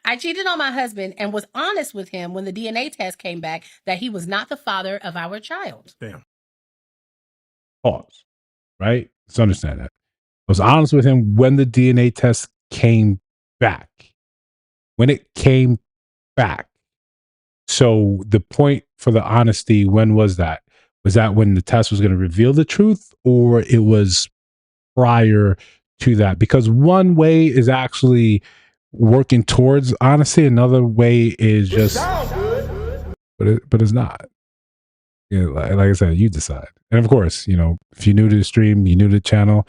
I cheated on my husband and was honest with him when the DNA test came back that he was not the father of our child. Damn. Pause. Right. Let's understand that. I was honest with him when the DNA test came back. When it came back. So the point for the honesty, when was that? Was that when the test was going to reveal the truth, or it was prior to that? Because one way is actually working towards honesty, another way is just, but it's not. Like I said, you decide. And of course, if you're new to the stream, you're new to the channel,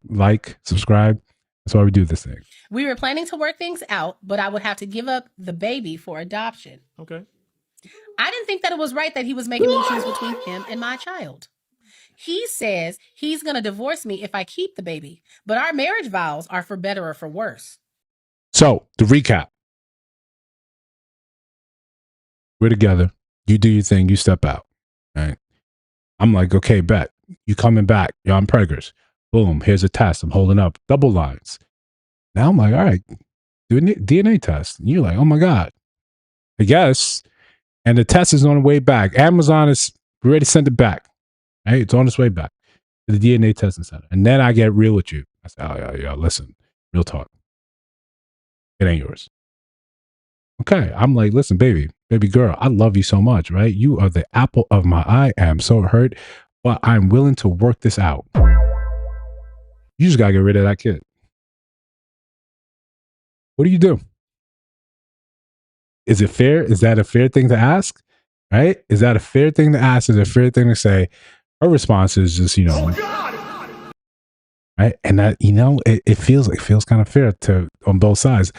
like, subscribe. That's why we do this thing. We were planning to work things out, but I would have to give up the baby for adoption. Okay. I didn't think that it was right that he was making me choose between him and my child. He says he's going to divorce me if I keep the baby, but our marriage vows are for better or for worse. So, to recap, we're together. You do your thing. You step out. Right? I'm like, okay, bet. You coming back. Yo, I'm preggers. Boom. Here's a test. I'm holding up double lines. Now I'm like, all right, do a DNA test. And you're like, oh my God. I guess. And the test is on the way back. Amazon is ready to send it back. Right? It's on its way back to the DNA testing center. And then I get real with you. I say, oh, yeah, listen, real talk. It ain't yours. Okay. I'm like, listen, baby girl, I love you so much, right? You are the apple of my eye. I am so hurt, but I'm willing to work this out. You just got to get rid of that kid. What do you do? Is it fair? Is that a fair thing to ask? Right? Is that a fair thing to ask? Is it a fair thing to say? Her response is just, right? And that, it feels kind of fair on both sides.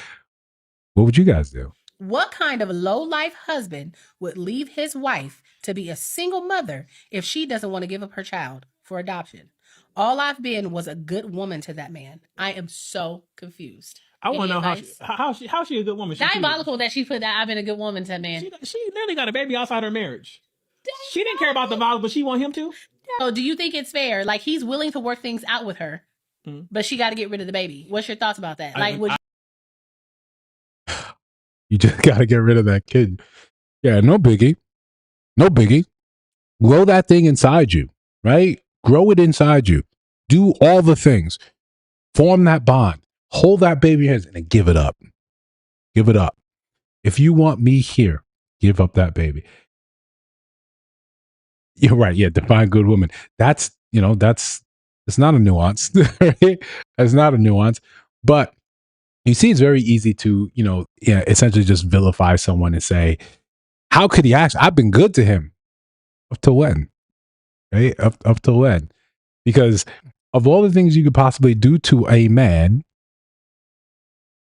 What would you guys do? What kind of low-life husband would leave his wife to be a single mother if she doesn't want to give up her child for adoption? All I've been was a good woman to that man. I am so confused. I want to know how she a good woman. Diabolical that she put that I've been a good woman to that man. She literally got a baby outside her marriage. She didn't care about the vows, but she want him to. So do you think it's fair? Like, he's willing to work things out with her, but she got to get rid of the baby. What's your thoughts about that? You just got to get rid of that kid. Yeah, no biggie. No biggie. Grow that thing inside you, right? Grow it inside you. Do all the things. Form that bond. Hold that baby in your hands and then give it up. Give it up. If you want me here, give up that baby. You're right. Yeah, define good woman. It's not a nuance. Right? It's not a nuance. But you see, it's very easy to, essentially just vilify someone and say, how could he act? I've been good to him. Up to when? Right? Up to when? Because of all the things you could possibly do to a man,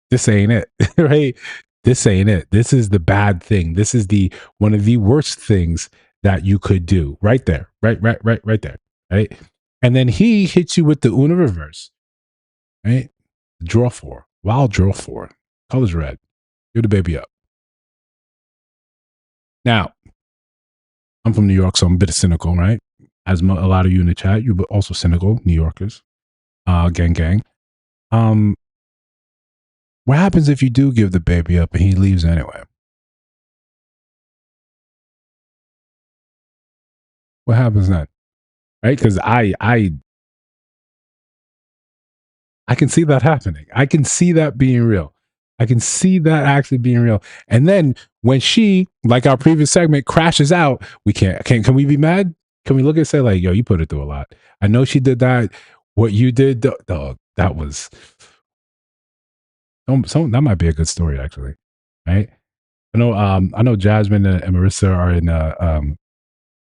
this ain't it. Right? This ain't it. This is the bad thing. This is one of the worst things that you could do. Right there. Right there. Right? And then he hits you with the Una reverse. Right? Draw 4. Wild draw 4. Color's red. Give the baby up. Now, I'm from New York, so I'm a bit cynical, right? as a lot of you in the chat, you're also cynical New Yorkers, gang. What happens if you do give the baby up and he leaves anyway? What happens then? Right? Because I can see that happening. I can see that being real. I can see that actually being real. And then when she, like our previous segment, crashes out, we can we be mad? Can we look and say like, yo, you put it through a lot. I know she did that. What you did, dog, that was that might be a good story actually. Right? I know Jasmine and Marissa are in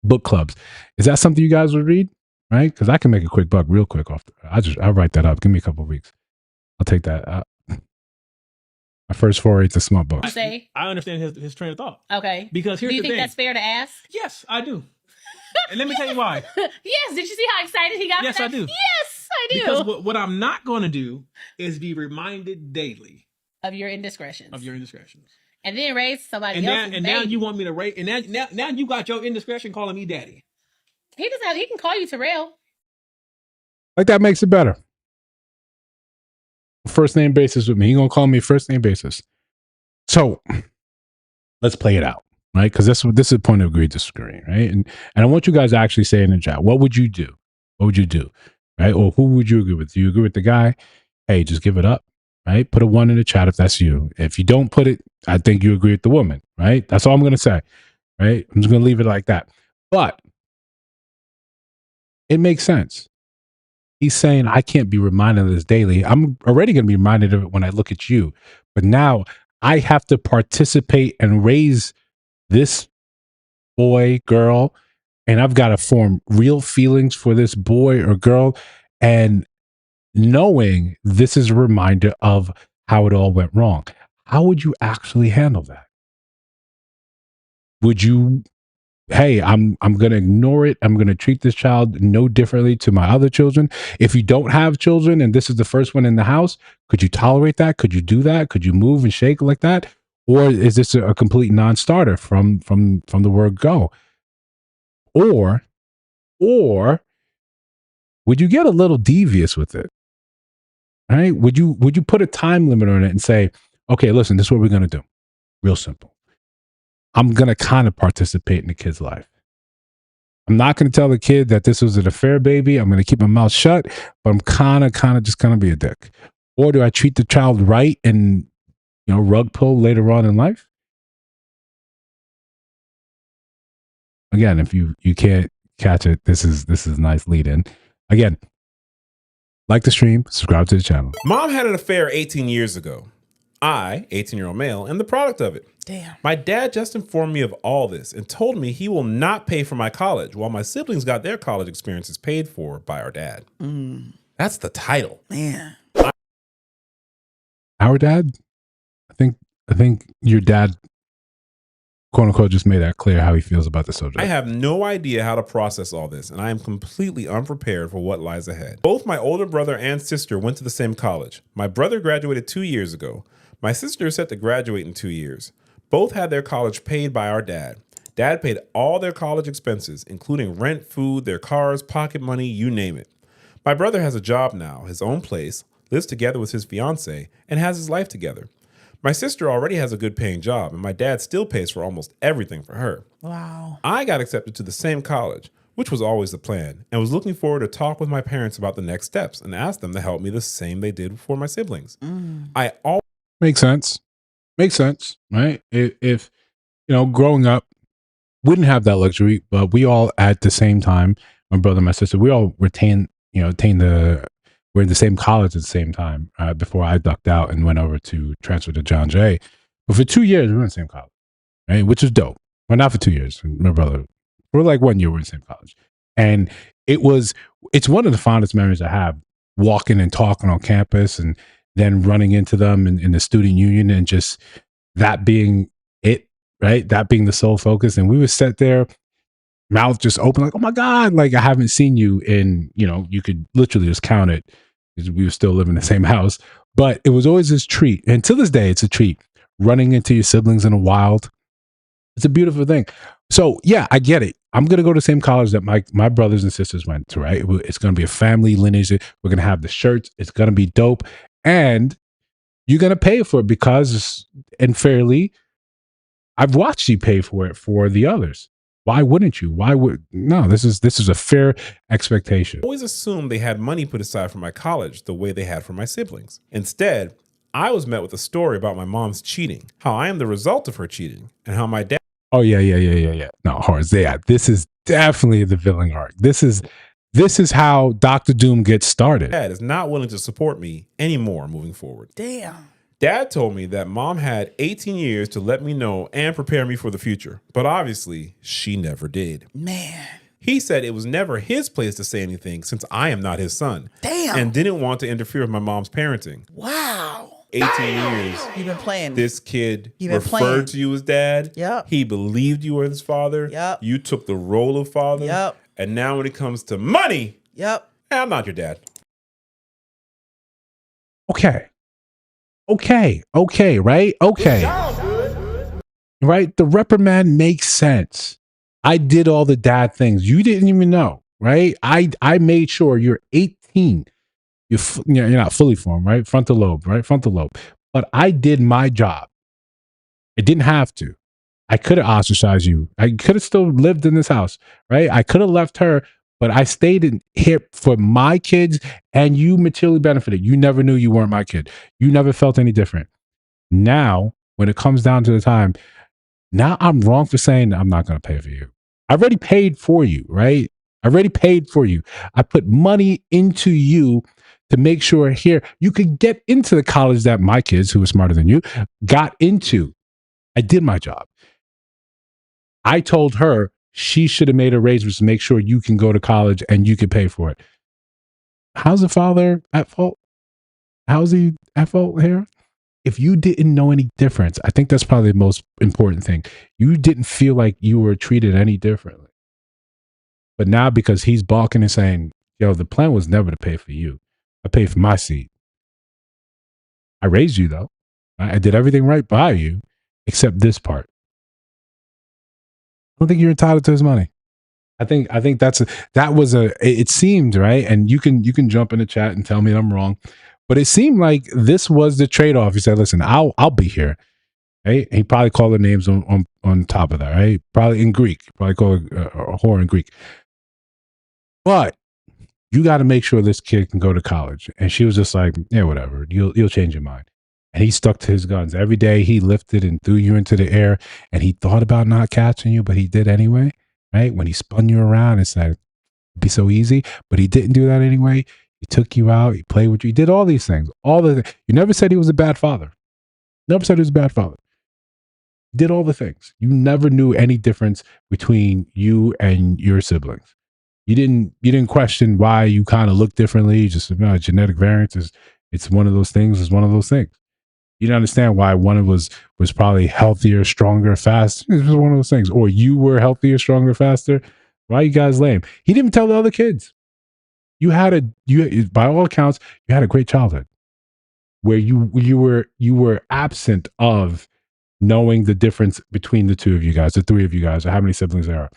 book clubs. Is that something you guys would read? Right? Because I can make a quick buck real quick off. I'll write that up. Give me a couple of weeks. I'll take that. My first foray to smart books. I understand his train of thought. Okay. Because here's do you the think thing. that's fair to ask? Yes, I do. And let me tell you why. Yes. Did you see how excited he got? Yes, for I that? do. Yes, I do. Because what I'm not going to do is be reminded daily of your indiscretions. And then raise somebody else's and baby. now you want me to raise, and now you got your indiscretion calling me daddy. He doesn't have. He can call you Terrell. Like that makes it better. First name basis with me. He gonna call me first name basis. So let's play it out, right? Because this is a point of agree disagree, right? And I want you guys to actually say in the chat, what would you do? What would you do, right? Or who would you agree with? Do you agree with the guy? Hey, just give it up, right? Put a 1 in the chat if that's you. If you don't put it, I think you agree with the woman, right? That's all I'm gonna say, right? I'm just gonna leave it like that. But it makes sense. He's saying, I can't be reminded of this daily. I'm already going to be reminded of it when I look at you. But now I have to participate and raise this boy, girl, and I've got to form real feelings for this boy or girl. And knowing this is a reminder of how it all went wrong. How would you actually handle that? Would you, hey, I'm going to ignore it. I'm going to treat this child no differently to my other children. If you don't have children and this is the first one in the house, could you tolerate that? Could you do that? Could you move and shake like that? Or is this a complete non-starter from the word go? Or would you get a little devious with it? Right? Would you put a time limit on it and say, okay, listen, this is what we're going to do. Real simple. I'm going to kind of participate in the kid's life. I'm not going to tell the kid that this was an affair, baby. I'm going to keep my mouth shut, but I'm kind of just going to be a dick. Or do I treat the child right and, rug pull later on in life? Again, if you can't catch it, this is a nice lead in. Again, like the stream, subscribe to the channel. Mom had an affair 18 years ago. I, 18-year-old male, am the product of it. Damn. My dad just informed me of all this and told me he will not pay for my college while my siblings got their college experiences paid for by our dad. That's the title. Man. Our dad? I think your dad, quote unquote, just made that clear how he feels about the subject. I have no idea how to process all this, and I am completely unprepared for what lies ahead. Both my older brother and sister went to the same college. My brother graduated 2 years ago. My sister is set to graduate in 2 years. Both had their college paid by our dad. Dad paid all their college expenses, including rent, food, their cars, pocket money, you name it. My brother has a job now, his own place, lives together with his fiance, and has his life together. My sister already has a good paying job, and my dad still pays for almost everything for her. Wow. I got accepted to the same college, which was always the plan, and was looking forward to talk with my parents about the next steps and ask them to help me the same they did for my siblings. I always Makes sense, right? If growing up, we didn't have that luxury, but we all at the same time, my brother and my sister, we all we're in the same college at the same time before I ducked out and went over to transfer to John Jay. But for 2 years, we were in the same college, right? Which is dope. Well, not for 2 years. My brother, for like 1 year, we were in the same college. And it's one of the fondest memories I have, walking and talking on campus and then running into them in the student union and just that being it, right? That being the sole focus. And we would sit there, mouth just open, like, oh my God, like I haven't seen you in, you could literally just count it because we were still living in the same house. But it was always this treat. And to this day, it's a treat. Running into your siblings in the wild. It's a beautiful thing. So yeah, I get it. I'm going to go to the same college that my brothers and sisters went to, right? It's going to be a family lineage. We're going to have the shirts. It's going to be dope. And you're going to pay for it because, and fairly, I've watched you pay for it for the others. Why wouldn't you? No, this is a fair expectation. I always assumed they had money put aside for my college the way they had for my siblings. Instead, I was met with a story about my mom's cheating, how I am the result of her cheating, and how my dad. Oh yeah. No, Isaiah, this is definitely the villain arc. This is how Dr. Doom gets started. Dad is not willing to support me anymore moving forward. Damn. Dad told me that mom had 18 years to let me know and prepare me for the future, but obviously she never did. Man. He said it was never his place to say anything since I am not his son. Damn. And didn't want to interfere with my mom's parenting. Wow. 18 years. You've been playing. This kid You've been referred playing. to you as dad. Yep. He believed you were his father. Yep. You took the role of father. Yep. And now when it comes to money, Yep. I'm not your dad. Okay, right? Okay. Right? The reprimand makes sense. I did all the dad things. You didn't even know, right? I made sure you're 18. You're not fully formed, right? Frontal lobe. But I did my job. I didn't have to. I could have ostracized you. I could have still lived in this house, right? I could have left her, but I stayed in here for my kids, and you materially benefited. You never knew you weren't my kid. You never felt any different. Now, when it comes down to the time, now I'm wrong for saying I'm not going to pay for you. I already paid for you, right? I already paid for you. I put money into you to make sure here you could get into the college that my kids, who were smarter than you, got into. I did my job. I told her she should have made arrangements to make sure you can go to college and you can pay for it. How's the father at fault? How's he at fault here? If you didn't know any difference, I think that's probably the most important thing. You didn't feel like you were treated any differently. But now because he's balking and saying, yo, the plan was never to pay for you. I paid for my seat. I raised you though. I did everything right by you, except this part. I don't think you're entitled to his money. I think it seemed, right? And you can jump in the chat and tell me I'm wrong. But it seemed like this was the trade-off. He said, listen, I'll be here. Right? He probably called her names on top of that, right? Probably in Greek. Probably called her a whore in Greek. But you got to make sure this kid can go to college. And she was just like, yeah, whatever. You'll change your mind. And he stuck to his guns. Every day he lifted and threw you into the air. And he thought about not catching you, but he did anyway. Right? When he spun you around and said, it'd be so easy. But he didn't do that anyway. He took you out. He played with you. He did all these things. You never said he was a bad father. Never said he was a bad father. He did all the things. You never knew any difference between you and your siblings. You didn't question why you kind of look differently. You just genetic variance it's one of those things. It's one of those things. You didn't understand why one was probably healthier, stronger, faster. It was one of those things. Or you were healthier, stronger, faster. Why are you guys lame? He didn't tell the other kids. By all accounts, you had a great childhood where you were absent of knowing the difference between the two of you guys, the three of you guys, or how many siblings there are.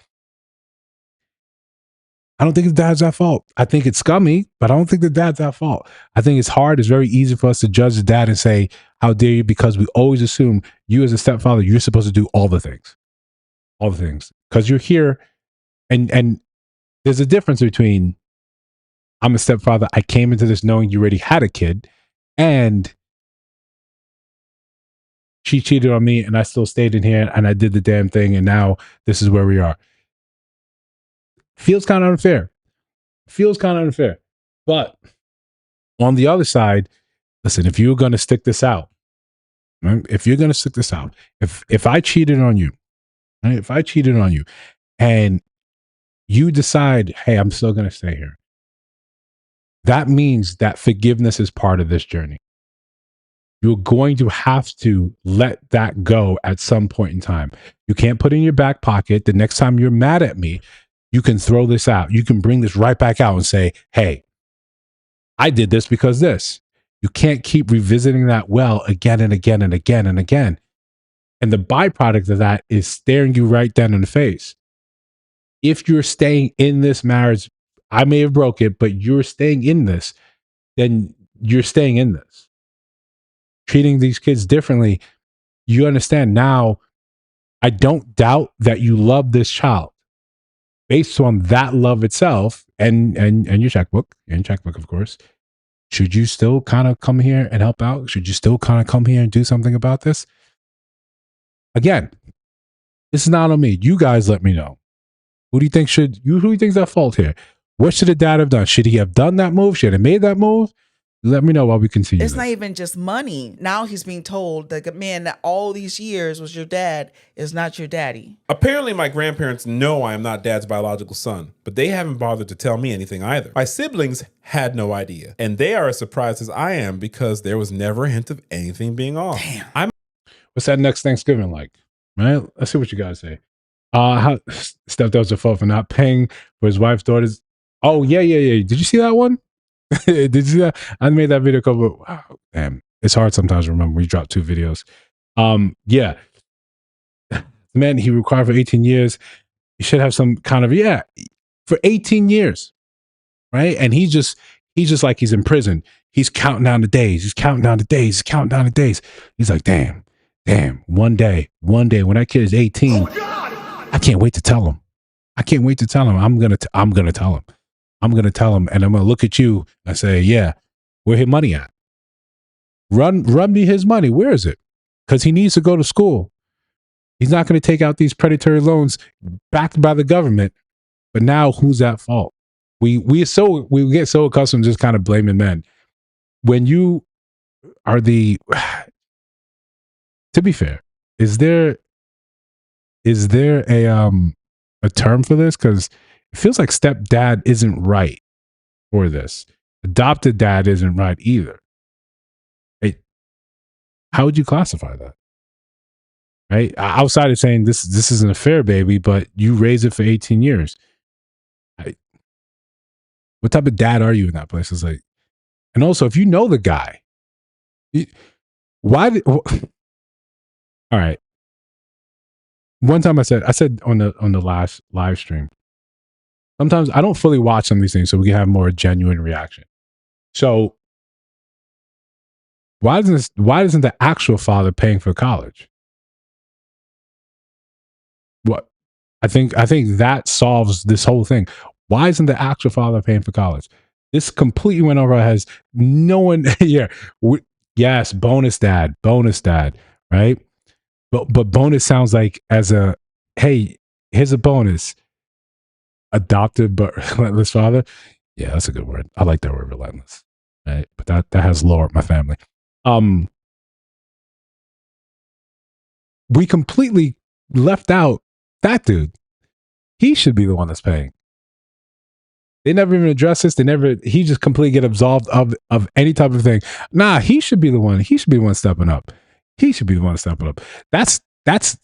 I don't think the dad's at fault. I think it's scummy, but I don't think the dad's at fault. I think it's hard. It's very easy for us to judge the dad and say, how dare you? Because we always assume you as a stepfather, you're supposed to do all the things. All the things. Because you're here and there's a difference between I'm a stepfather. I came into this knowing you already had a kid and she cheated on me and I still stayed in here and I did the damn thing. And now this is where we are. Feels kind of unfair. But on the other side, listen, if you're going to stick this out, right? If I cheated on you, right? If I cheated on you and you decide, hey, I'm still going to stay here. That means that forgiveness is part of this journey. You're going to have to let that go at some point in time. You can't put it in your back pocket. The next time you're mad at me, you can throw this out. You can bring this right back out and say, hey, I did this because this. You can't keep revisiting that well again and again and again and again. And the byproduct of that is staring you right down in the face. if you're staying in this marriage, I may have broke it, but you're staying in this, then you're staying in this. Treating these kids differently, you understand now. I don't doubt that you love this child based on that love itself and your checkbook, of course. Should you still kind of come here and help out? Should you still kind of come here and do something about this? Again, this is not on me. You guys let me know. Who do you think who do you think's at fault here? What should the dad have done? Should he have done that move? Should he have made that move? Let me know while we continue. It's not even just money. Now he's being told that the man that all these years was your dad is not your daddy. Apparently, my grandparents know I am not Dad's biological son, but they haven't bothered to tell me anything either. My siblings had no idea, and they are as surprised as I am because there was never a hint of anything being off. Damn. What's that next Thanksgiving like? Right? Let's see what you guys say. How stepdads are fault for not paying for his wife's daughters. Oh, yeah. Did you see that one? Did you see that? I made that video cover. Wow, damn. It's hard sometimes to remember. We dropped 2 videos. Yeah. Man, he required for 18 years. He should have some kind of, for 18 years. Right? And he's just like he's in prison. He's counting down the days. He's counting down the days. He's like, damn, one day when that kid is 18, I can't wait to tell him. I'm gonna tell him. And I'm gonna look at you and say, yeah, where his money at? Run me his money. Where is it? Because he needs to go to school. He's not going to take out these predatory loans backed by the government. But now, who's at fault? We get so accustomed to just kind of blaming men. When you are to be fair, is there a term for this? Because it feels like stepdad isn't right for this. Adopted dad isn't right either. How would you classify that? Right? Outside of saying this isn't a fair baby, but you raise it for 18 years. What type of dad are you in that place? It's like, and also if you know the guy, all right. One time I said on the last live stream, sometimes I don't fully watch some of these things so we can have more genuine reaction. So why isn't the actual father paying for college? What? I think that solves this whole thing. Why isn't the actual father paying for college? This completely went over our heads. No one here. Yes, bonus dad, right? But bonus sounds like as a, hey, here's a bonus. Adopted but relentless father. Yeah, that's a good word. I like that word, relentless. Right? But that has lore at my family. We completely left out that dude. He should be the one that's paying. They never even address this. He just completely get absolved of any type of thing. Nah, he should be the one. He should be the one stepping up. That's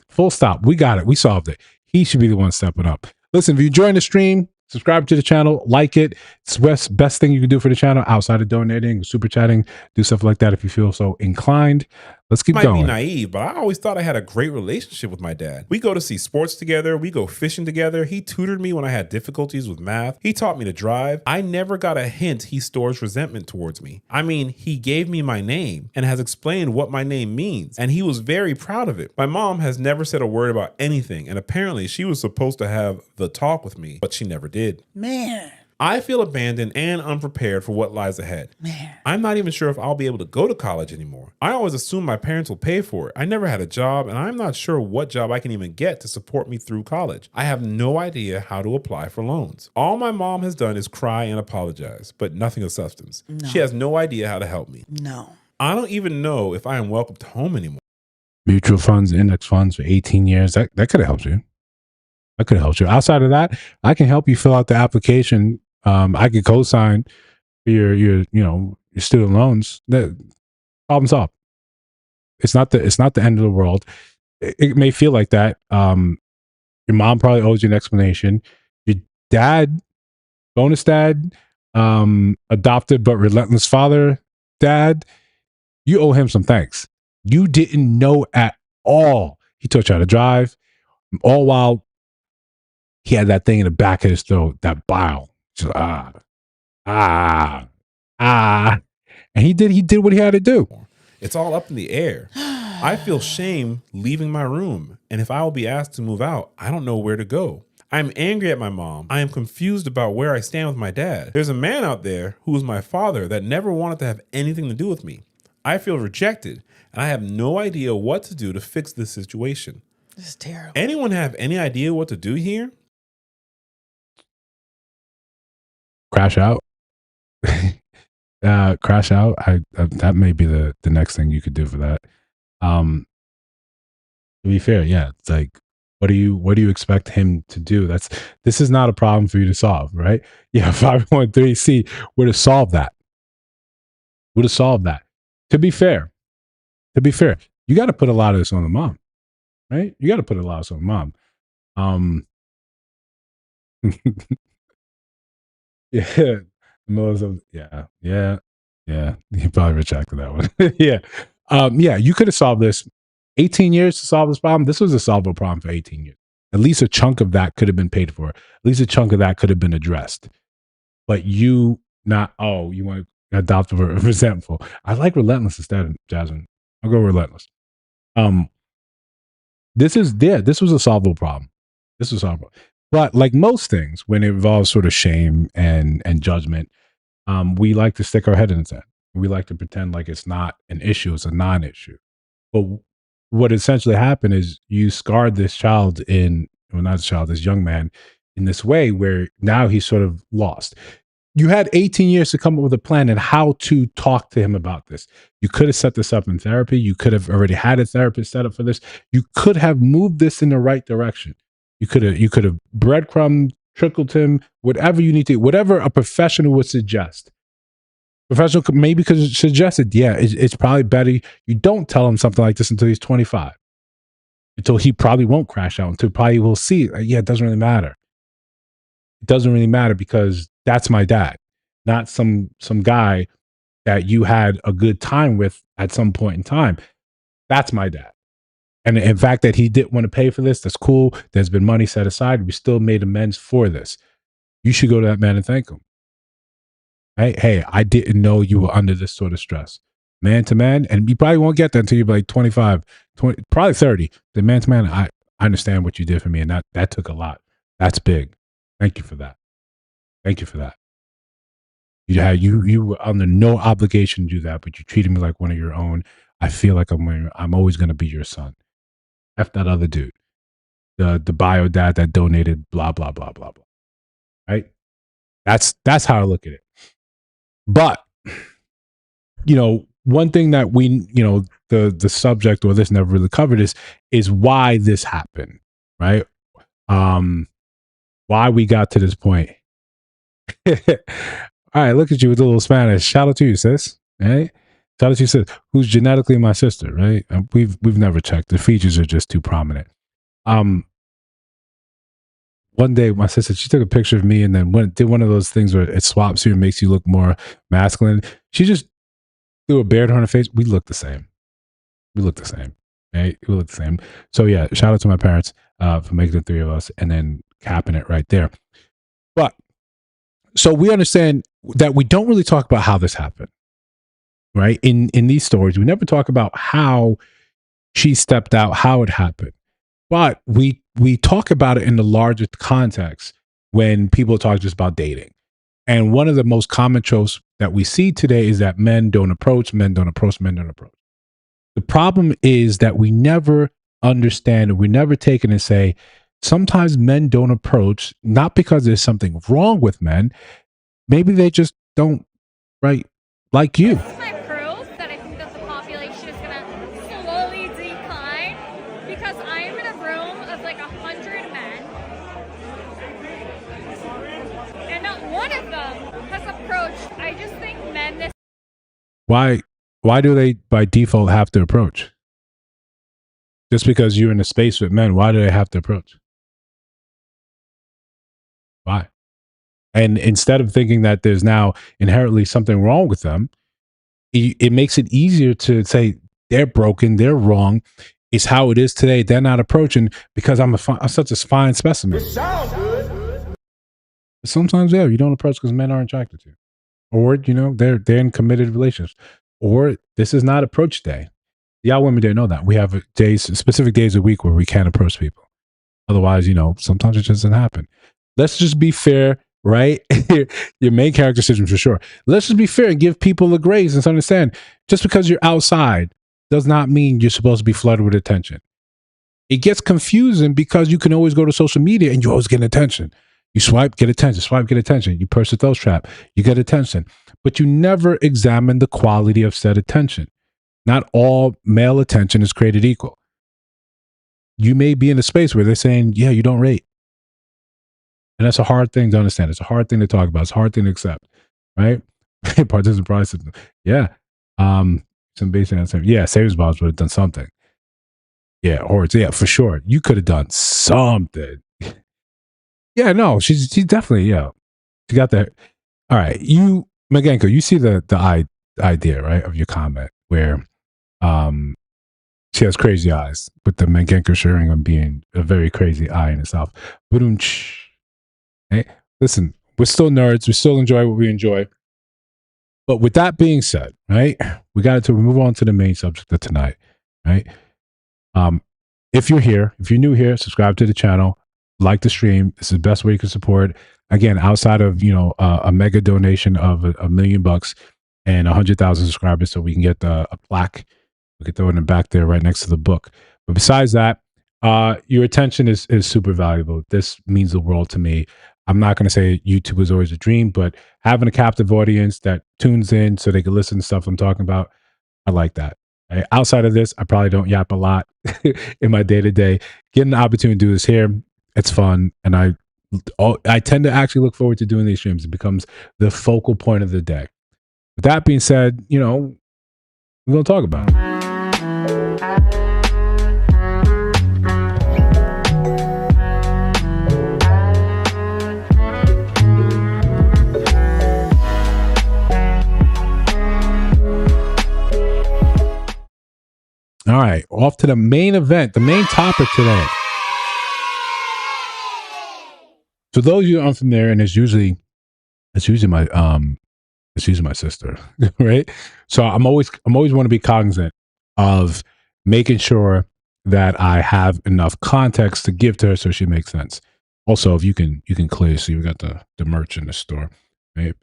full stop. We got it. We solved it. He should be the one stepping up. Listen, if you join the stream, subscribe to the channel, like it. It's the best thing you can do for the channel outside of donating, super chatting, do stuff like that if you feel so inclined. Let's keep going. Might be naive, but I always thought I had a great relationship with my dad. We go to see sports together. We go fishing together. He tutored me when I had difficulties with math. He taught me to drive. I never got a hint he stores resentment towards me. I mean, he gave me my name and has explained what my name means, and he was very proud of it. My mom has never said a word about anything, and apparently she was supposed to have the talk with me, but she never did. Man. I feel abandoned and unprepared for what lies ahead. Man. I'm not even sure if I'll be able to go to college anymore. I always assumed my parents will pay for it. I never had a job, and I'm not sure what job I can even get to support me through college. I have no idea how to apply for loans. All my mom has done is cry and apologize, but nothing of substance. No. She has no idea how to help me. No. I don't even know if I am welcomed home anymore. Mutual funds, index funds for 18 years. That could have helped you. Outside of that, I can help you fill out the application. I could co-sign your student loans. That problem solved. It's not the end of the world. It may feel like that. Your mom probably owes you an explanation. Your dad, bonus dad, adopted but relentless father, dad, you owe him some thanks. You didn't know at all. He taught you how to drive, all while he had that thing in the back of his throat, that bile. Just, and he did what he had to do. It's all up in the air. I feel shame leaving my room, and if I will be asked to move out, I don't know where to go. I'm angry at my mom. I am confused about where I stand with my dad. There's a man out there who is my father that never wanted to have anything to do with me. I feel rejected, and I have no idea what to do to fix this situation. This is terrible. Anyone have any idea what to do here? Crash out. Crash out. That may be the next thing you could do for that. To be fair, yeah, it's like, what do you expect him to do? This is not a problem for you to solve, right? Yeah, 513C would have solved that. To be fair, you got to put a lot of this on the mom, right? You got to put a lot of this on the mom. Yeah, yeah. He probably retracted that one. Yeah, you could have solved this. 18 years to solve this problem. This was a solvable problem for 18 years. At least a chunk of that could have been paid for. At least a chunk of that could have been addressed. But you want to adopt resentful. I like relentless instead, Jasmine. I'll go relentless. This was a solvable problem. This was solvable. But like most things, when it involves sort of shame and judgment, we like to stick our head in the sand. We like to pretend like it's not an issue, it's a non-issue. But what essentially happened is you scarred this this young man in this way where now he's sort of lost. You had 18 years to come up with a plan and how to talk to him about this. You could have set this up in therapy. You could have already had a therapist set up for this. You could have moved this in the right direction. You could have breadcrumbed, trickled him, whatever you need to, whatever a professional would suggest. Professional maybe could suggest it. Yeah, it's probably better you don't tell him something like this until he's 25. Until he probably won't crash out. Until probably will see. Yeah, it doesn't really matter. It doesn't really matter because that's my dad, not some guy that you had a good time with at some point in time. That's my dad. And in fact that he didn't want to pay for this, that's cool. There's been money set aside. We still made amends for this. You should go to that man and thank him. Hey, I didn't know you were under this sort of stress. Man to man, and you probably won't get that until you're like 25, 20, probably 30. The man to man, I understand what you did for me, and that took a lot. That's big. Thank you for that. You were under no obligation to do that, but you treated me like one of your own. I feel like I'm always going to be your son. F that other dude, the bio dad that donated, blah blah blah blah blah. Right? That's how I look at it. But one thing that we, the subject or this never really covered is why this happened, right? Why we got to this point. All right, look at you with a little Spanish. Shout out to you, sis. Right? Shout out to you, sis, who's genetically my sister, right? We've never checked. The features are just too prominent. One day, my sister, she took a picture of me and then did one of those things where it swaps you and makes you look more masculine. She just threw a beard on her face. We look the same. Right? We look the same. So yeah, shout out to my parents for making the three of us and then capping it right there. But so we understand that we don't really talk about how this happened, right? In these stories, we never talk about how she stepped out, how it happened. But we talk about it in the larger context when people talk just about dating. And one of the most common tropes that we see today is that men don't approach. The problem is that we never understand, and we never take it and say, sometimes men don't approach, not because there's something wrong with men. Maybe they just don't, right, like you. My proof that I think that the population is going to slowly decline because I am in a room of like 100 men and not one of them has approached. I just think men this. Why do they by default have to approach? Just because you're in a space with men, why do they have to approach? Why? And instead of thinking that there's now inherently something wrong with them, it makes it easier to say they're broken, they're wrong. It's how it is today. They're not approaching because I'm such a fine specimen. It sounds good. Sometimes, yeah, you don't approach because men aren't attracted to you. Or, they're in committed relationships. Or this is not approach day. Y'all women didn't know that. We have specific days a week where we can't approach people. Otherwise, sometimes it just doesn't happen. Let's just be fair, right? Your main character syndrome for sure. Let's just be fair and give people a grace and understand just because you're outside does not mean you're supposed to be flooded with attention. It gets confusing because you can always go to social media and you always get attention. You swipe, get attention, swipe, get attention. You purse the thirst trap, you get attention. But you never examine the quality of said attention. Not all male attention is created equal. You may be in a space where they're saying, yeah, you don't rate. And that's a hard thing to understand. It's a hard thing to talk about. It's a hard thing to accept, right? Participant price system. Yeah. Some basic answer. Yeah, savings bonds would have done something. Yeah, or yeah, for sure. You could have done something. Yeah, no, she's definitely, yeah. She got that. All right. Meganko, you see the idea, right, of your comment where she has crazy eyes, with the Meganko sharing on being a very crazy eye in itself. Hey, listen, we're still nerds. We still enjoy what we enjoy. But with that being said, right, we got to move on to the main subject of tonight, right? If you're new here, subscribe to the channel, like the stream. This is the best way you can support. Again, outside of a mega donation of $1 million and 100,000 subscribers, so we can get a plaque. We can throw it in the back there, right next to the book. But besides that, your attention is super valuable. This means the world to me. I'm not going to say YouTube was always a dream, but having a captive audience that tunes in so they can listen to stuff I'm talking about, I like that. Right? Outside of this, I probably don't yap a lot in my day to day. Getting the opportunity to do this here, it's fun, and I tend to actually look forward to doing these streams. It becomes the focal point of the day. With that being said, we're going to talk about it. All right, off to the main event, the main topic today. For those of you unfamiliar, and it's usually my sister, right? So I'm always want to be cognizant of making sure that I have enough context to give to her so she makes sense. Also, if you can clearly see, we got the merch in the store, right?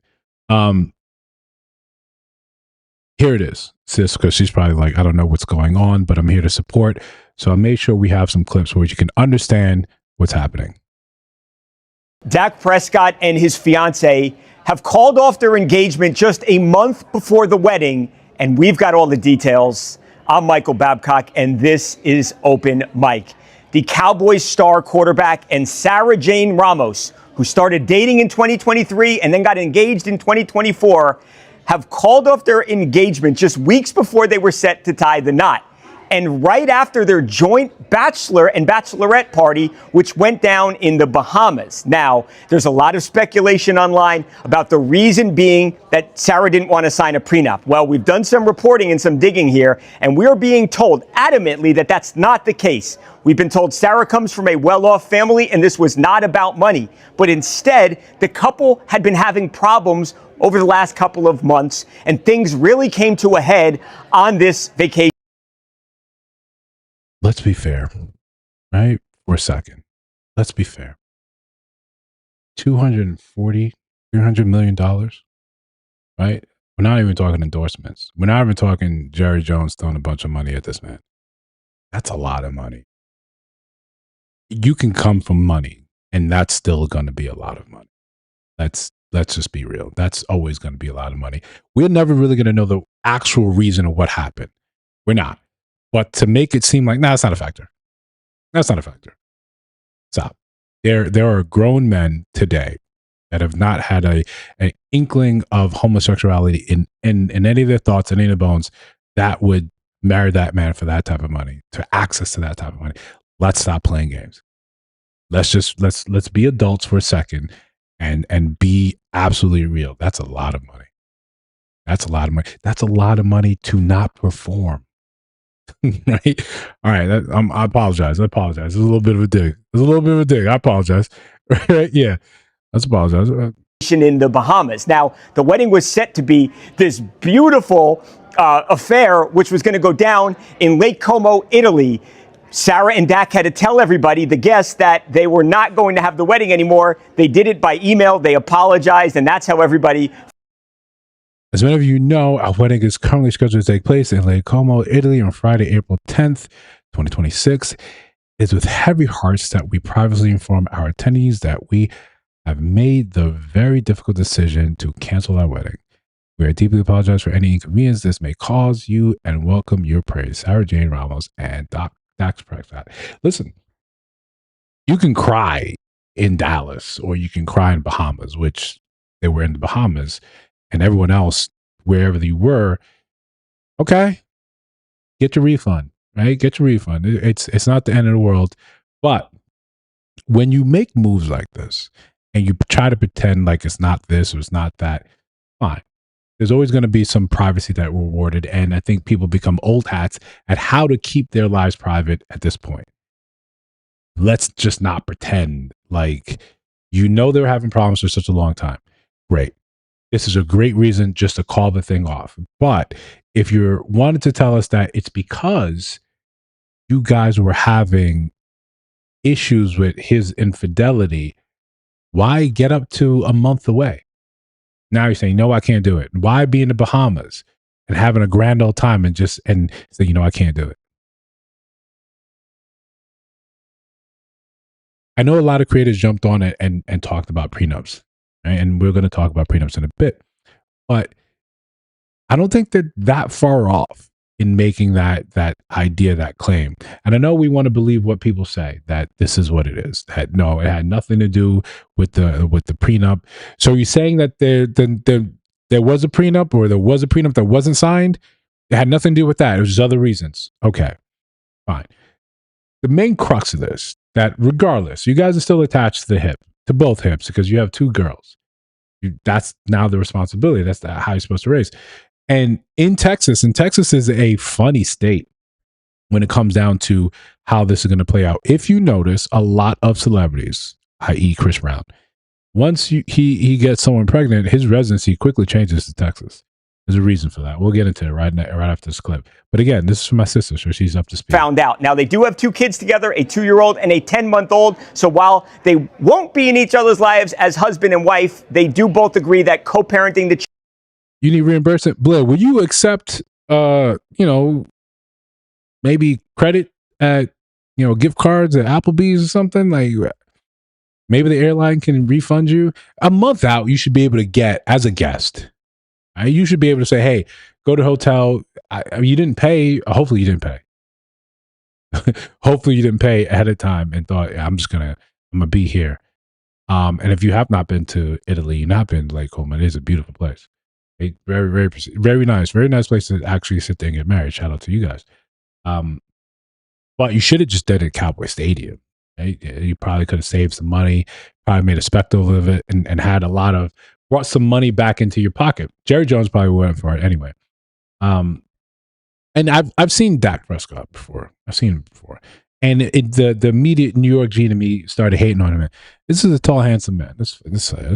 Here it is, sis, because she's probably like, I don't know what's going on, but I'm here to support. So I made sure we have some clips where you can understand what's happening. Dak Prescott and his fiance have called off their engagement just a month before the wedding, and we've got all the details. I'm Michael Babcock, and this is Open Mic. The Cowboys star quarterback and Sarah Jane Ramos, who started dating in 2023 and then got engaged in 2024, have called off their engagement just weeks before they were set to tie the knot. And right after their joint bachelor and bachelorette party, which went down in the Bahamas. Now, there's a lot of speculation online about the reason being that Sarah didn't want to sign a prenup. Well, we've done some reporting and some digging here, and we're being told adamantly that that's not the case. We've been told Sarah comes from a well-off family, and this was not about money. But instead, the couple had been having problems over the last couple of months, and things really came to a head on this vacation. Let's be fair, right? For a second. Let's be fair. $240, $300 million, right? We're not even talking endorsements. We're not even talking Jerry Jones throwing a bunch of money at this man. That's a lot of money. You can come from money, and that's still going to be a lot of money. Let's just be real. That's always going to be a lot of money. We're never really going to know the actual reason of what happened. We're not. But to make it seem like, that's not a factor. That's not a factor. Stop. There are grown men today that have not had an inkling of homosexuality in any of their thoughts and any of their bones that would marry that man for that type of money, to access to that type of money. Let's stop playing games. Let's be adults for a second and be absolutely real. That's a lot of money. That's a lot of money. That's a lot of money to not perform. Right? All right. I apologize. There's a little bit of a dig. I apologize. Right? Yeah. Let's apologize. In the Bahamas. Now, the wedding was set to be this beautiful affair, which was going to go down in Lake Como, Italy. Sarah and Dak had to tell everybody, the guests, that they were not going to have the wedding anymore. They did it by email. They apologized, and that's how everybody. As many of you know, our wedding is currently scheduled to take place in Lake Como, Italy on Friday, April 10th, 2026. It's with heavy hearts that we privately inform our attendees that we have made the very difficult decision to cancel our wedding. We are deeply apologize for any inconvenience this may cause you and welcome your praise. Sarah Jane Ramos and Dak Prescott. Listen, you can cry in Dallas or you can cry in Bahamas, which they were in the Bahamas, and everyone else, wherever you were, okay, get your refund, right? Get your refund. It's not the end of the world. But when you make moves like this and you try to pretend like it's not this or it's not that, fine. There's always going to be some privacy that we're rewarded. And I think people become old hats at how to keep their lives private at this point. Let's just not pretend like they were having problems for such a long time. Great. This is a great reason just to call the thing off. But if you're wanting to tell us that it's because you guys were having issues with his infidelity, why get up to a month away? Now you're saying, no, I can't do it. Why be in the Bahamas and having a grand old time and say, I can't do it? I know a lot of creators jumped on it and talked about prenups, right? And we're going to talk about prenups in a bit. But I don't think they're that far off in making that idea, that claim. And I know we want to believe what people say, that this is what it is. That no, it had nothing to do with the prenup. So are you saying that there was a prenup, or there was a prenup that wasn't signed? It had nothing to do with that. It was just other reasons. Okay, fine. The main crux of this, that regardless, you guys are still attached to both hips, because you have two girls. That's now the responsibility. That's how you're supposed to raise. And in Texas is a funny state when it comes down to how this is going to play out. If you notice, a lot of celebrities, i.e. Chris Brown, once he gets someone pregnant, his residency quickly changes to Texas. There's a reason for that. We'll get into it right after this clip. But again, this is for my sister, so she's up to speed. Found out. Now, they do have two kids together, a 2-year-old and a 10-month-old. So while they won't be in each other's lives as husband and wife, they do both agree that co-parenting the you need reimbursement. Blair, will you accept, maybe credit at, gift cards at Applebee's or something? Like, maybe the airline can refund you. A month out, you should be able to get as a guest. Right? You should be able to say, hey, go to hotel. You didn't pay. Hopefully you didn't pay. Hopefully you didn't pay ahead of time and thought, I'm going to be here. And if you have not been to Italy, you've not been to Lake Como, it is a beautiful place. Very, very, very nice. Very nice place to actually sit there and get married. Shout out to you guys. But you should have just done it at Cowboy Stadium. Right? You probably could have saved some money, probably made a spectacle of it, and had brought some money back into your pocket. Jerry Jones probably went for it anyway. And I've seen Dak Prescott before. I've seen him before. And the immediate New York G to me started hating on him. This is a tall, handsome man. This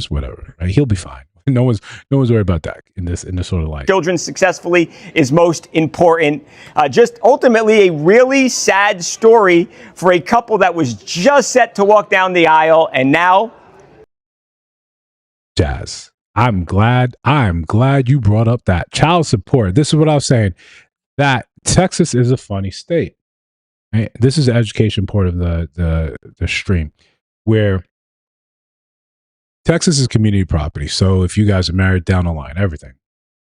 whatever. Right? He'll be fine. No one's worried about Dak in this sort of life. Children successfully is most important. Just ultimately a really sad story for a couple that was just set to walk down the aisle, and now. Jazz, I'm glad you brought up that child support. This is what I was saying. That Texas is a funny state. Right? This is the education part of the stream, where Texas is community property. So if you guys are married down the line, everything.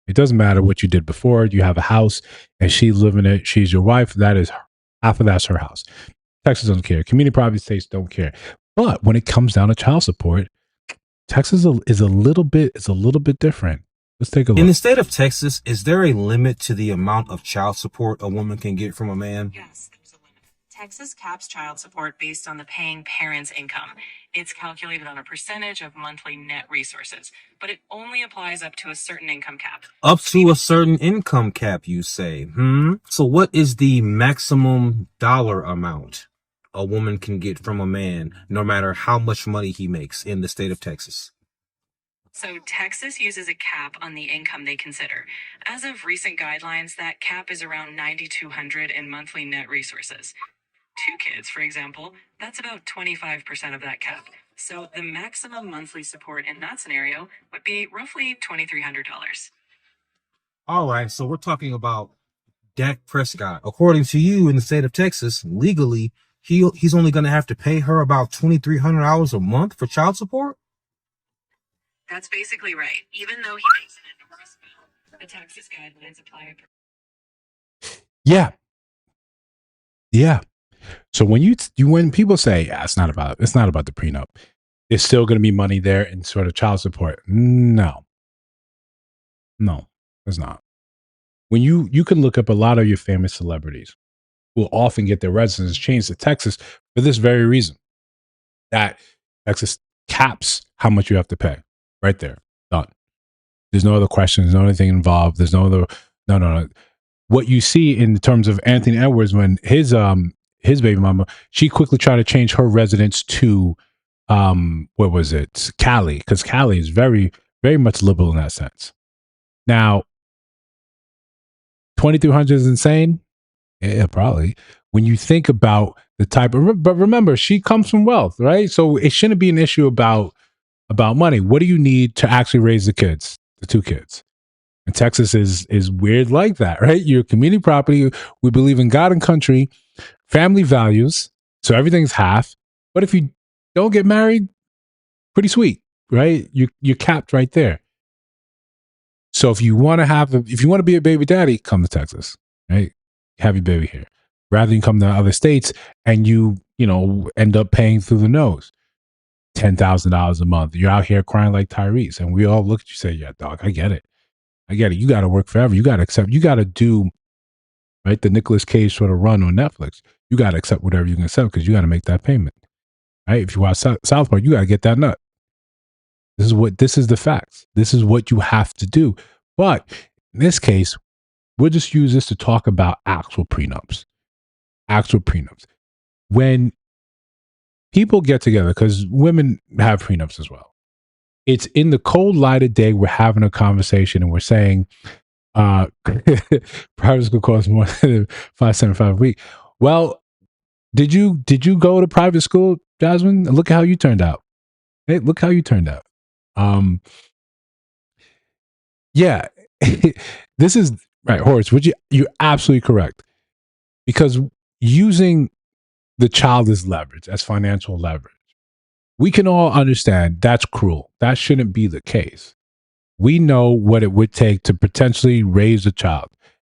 It doesn't matter what you did before. You have a house and she's living it. She's your wife. That is half of that's her house. Texas doesn't care. Community property states don't care. But when it comes down to child support, Texas is a little bit different. Let's take a look. In the state of Texas, is there a limit to the amount of child support a woman can get from a man? Yes, there's a limit. Texas caps child support based on the paying parent's income. It's calculated on a percentage of monthly net resources, but it only applies up to a certain income cap. Up to a certain income cap, you say? So what is the maximum dollar amount? a woman can get from a man, no matter how much money he makes in the state of Texas? So Texas uses a cap on the income they consider. As of recent guidelines, that cap is around $9,200 in monthly net resources. 2 kids, for example, that's about 25% of that cap. So the maximum monthly support in that scenario would be roughly $2,300. All right, so we're talking about Dak Prescott. According to you, in the state of Texas, legally, he's only going to have to pay her about $2,300 a month for child support? That's basically right. Even though he makes an enormous bill, the Texas guidelines apply. Yeah. Yeah. So when people say, yeah, it's not about the prenup, there's still going to be money there in sort of child support. No, it's not. When you can look up a lot of your famous celebrities who will often get their residence changed to Texas for this very reason, that Texas caps how much you have to pay right there. Done. There's no other questions, no anything involved. There's no other, no. What you see in terms of Anthony Edwards, when his baby mama, she quickly tried to change her residence to what was it, Cali, because Cali is very, very much liberal in that sense. Now, 2,300 is insane. Yeah, probably. When you think about the type of, but remember, she comes from wealth, right? So it shouldn't be an issue about money. What do you need to actually raise the kids, the 2 kids? And Texas is weird like that, right? You're community property. We believe in God and country, family values. So everything's half. But if you don't get married, pretty sweet, right? You're capped right there. So if you want to be a baby daddy, come to Texas, right? Have your baby here, rather than come to other states and you end up paying through the nose. $10,000 a month. You're out here crying like Tyrese, and we all look at you and say, "Yeah, dog, I get it. You got to work forever. You got to accept. You got to do right the Nicolas Cage sort of run on Netflix. You got to accept whatever you can accept because you got to make that payment, right? If you watch South Park, you got to get that nut. This is the facts. This is what you have to do. But in this case, we'll just use this to talk about actual prenups. Actual prenups. When people get together, because women have prenups as well, it's in the cold light of day, we're having a conversation and we're saying, private school costs more than $575 a week. Well, did you go to private school, Jasmine? Look at how you turned out. Hey, look how you turned out. Yeah, this is right, Horace. You're absolutely correct, because using the child as leverage, as financial leverage, we can all understand that's cruel. That shouldn't be the case. We know what it would take to potentially raise a child,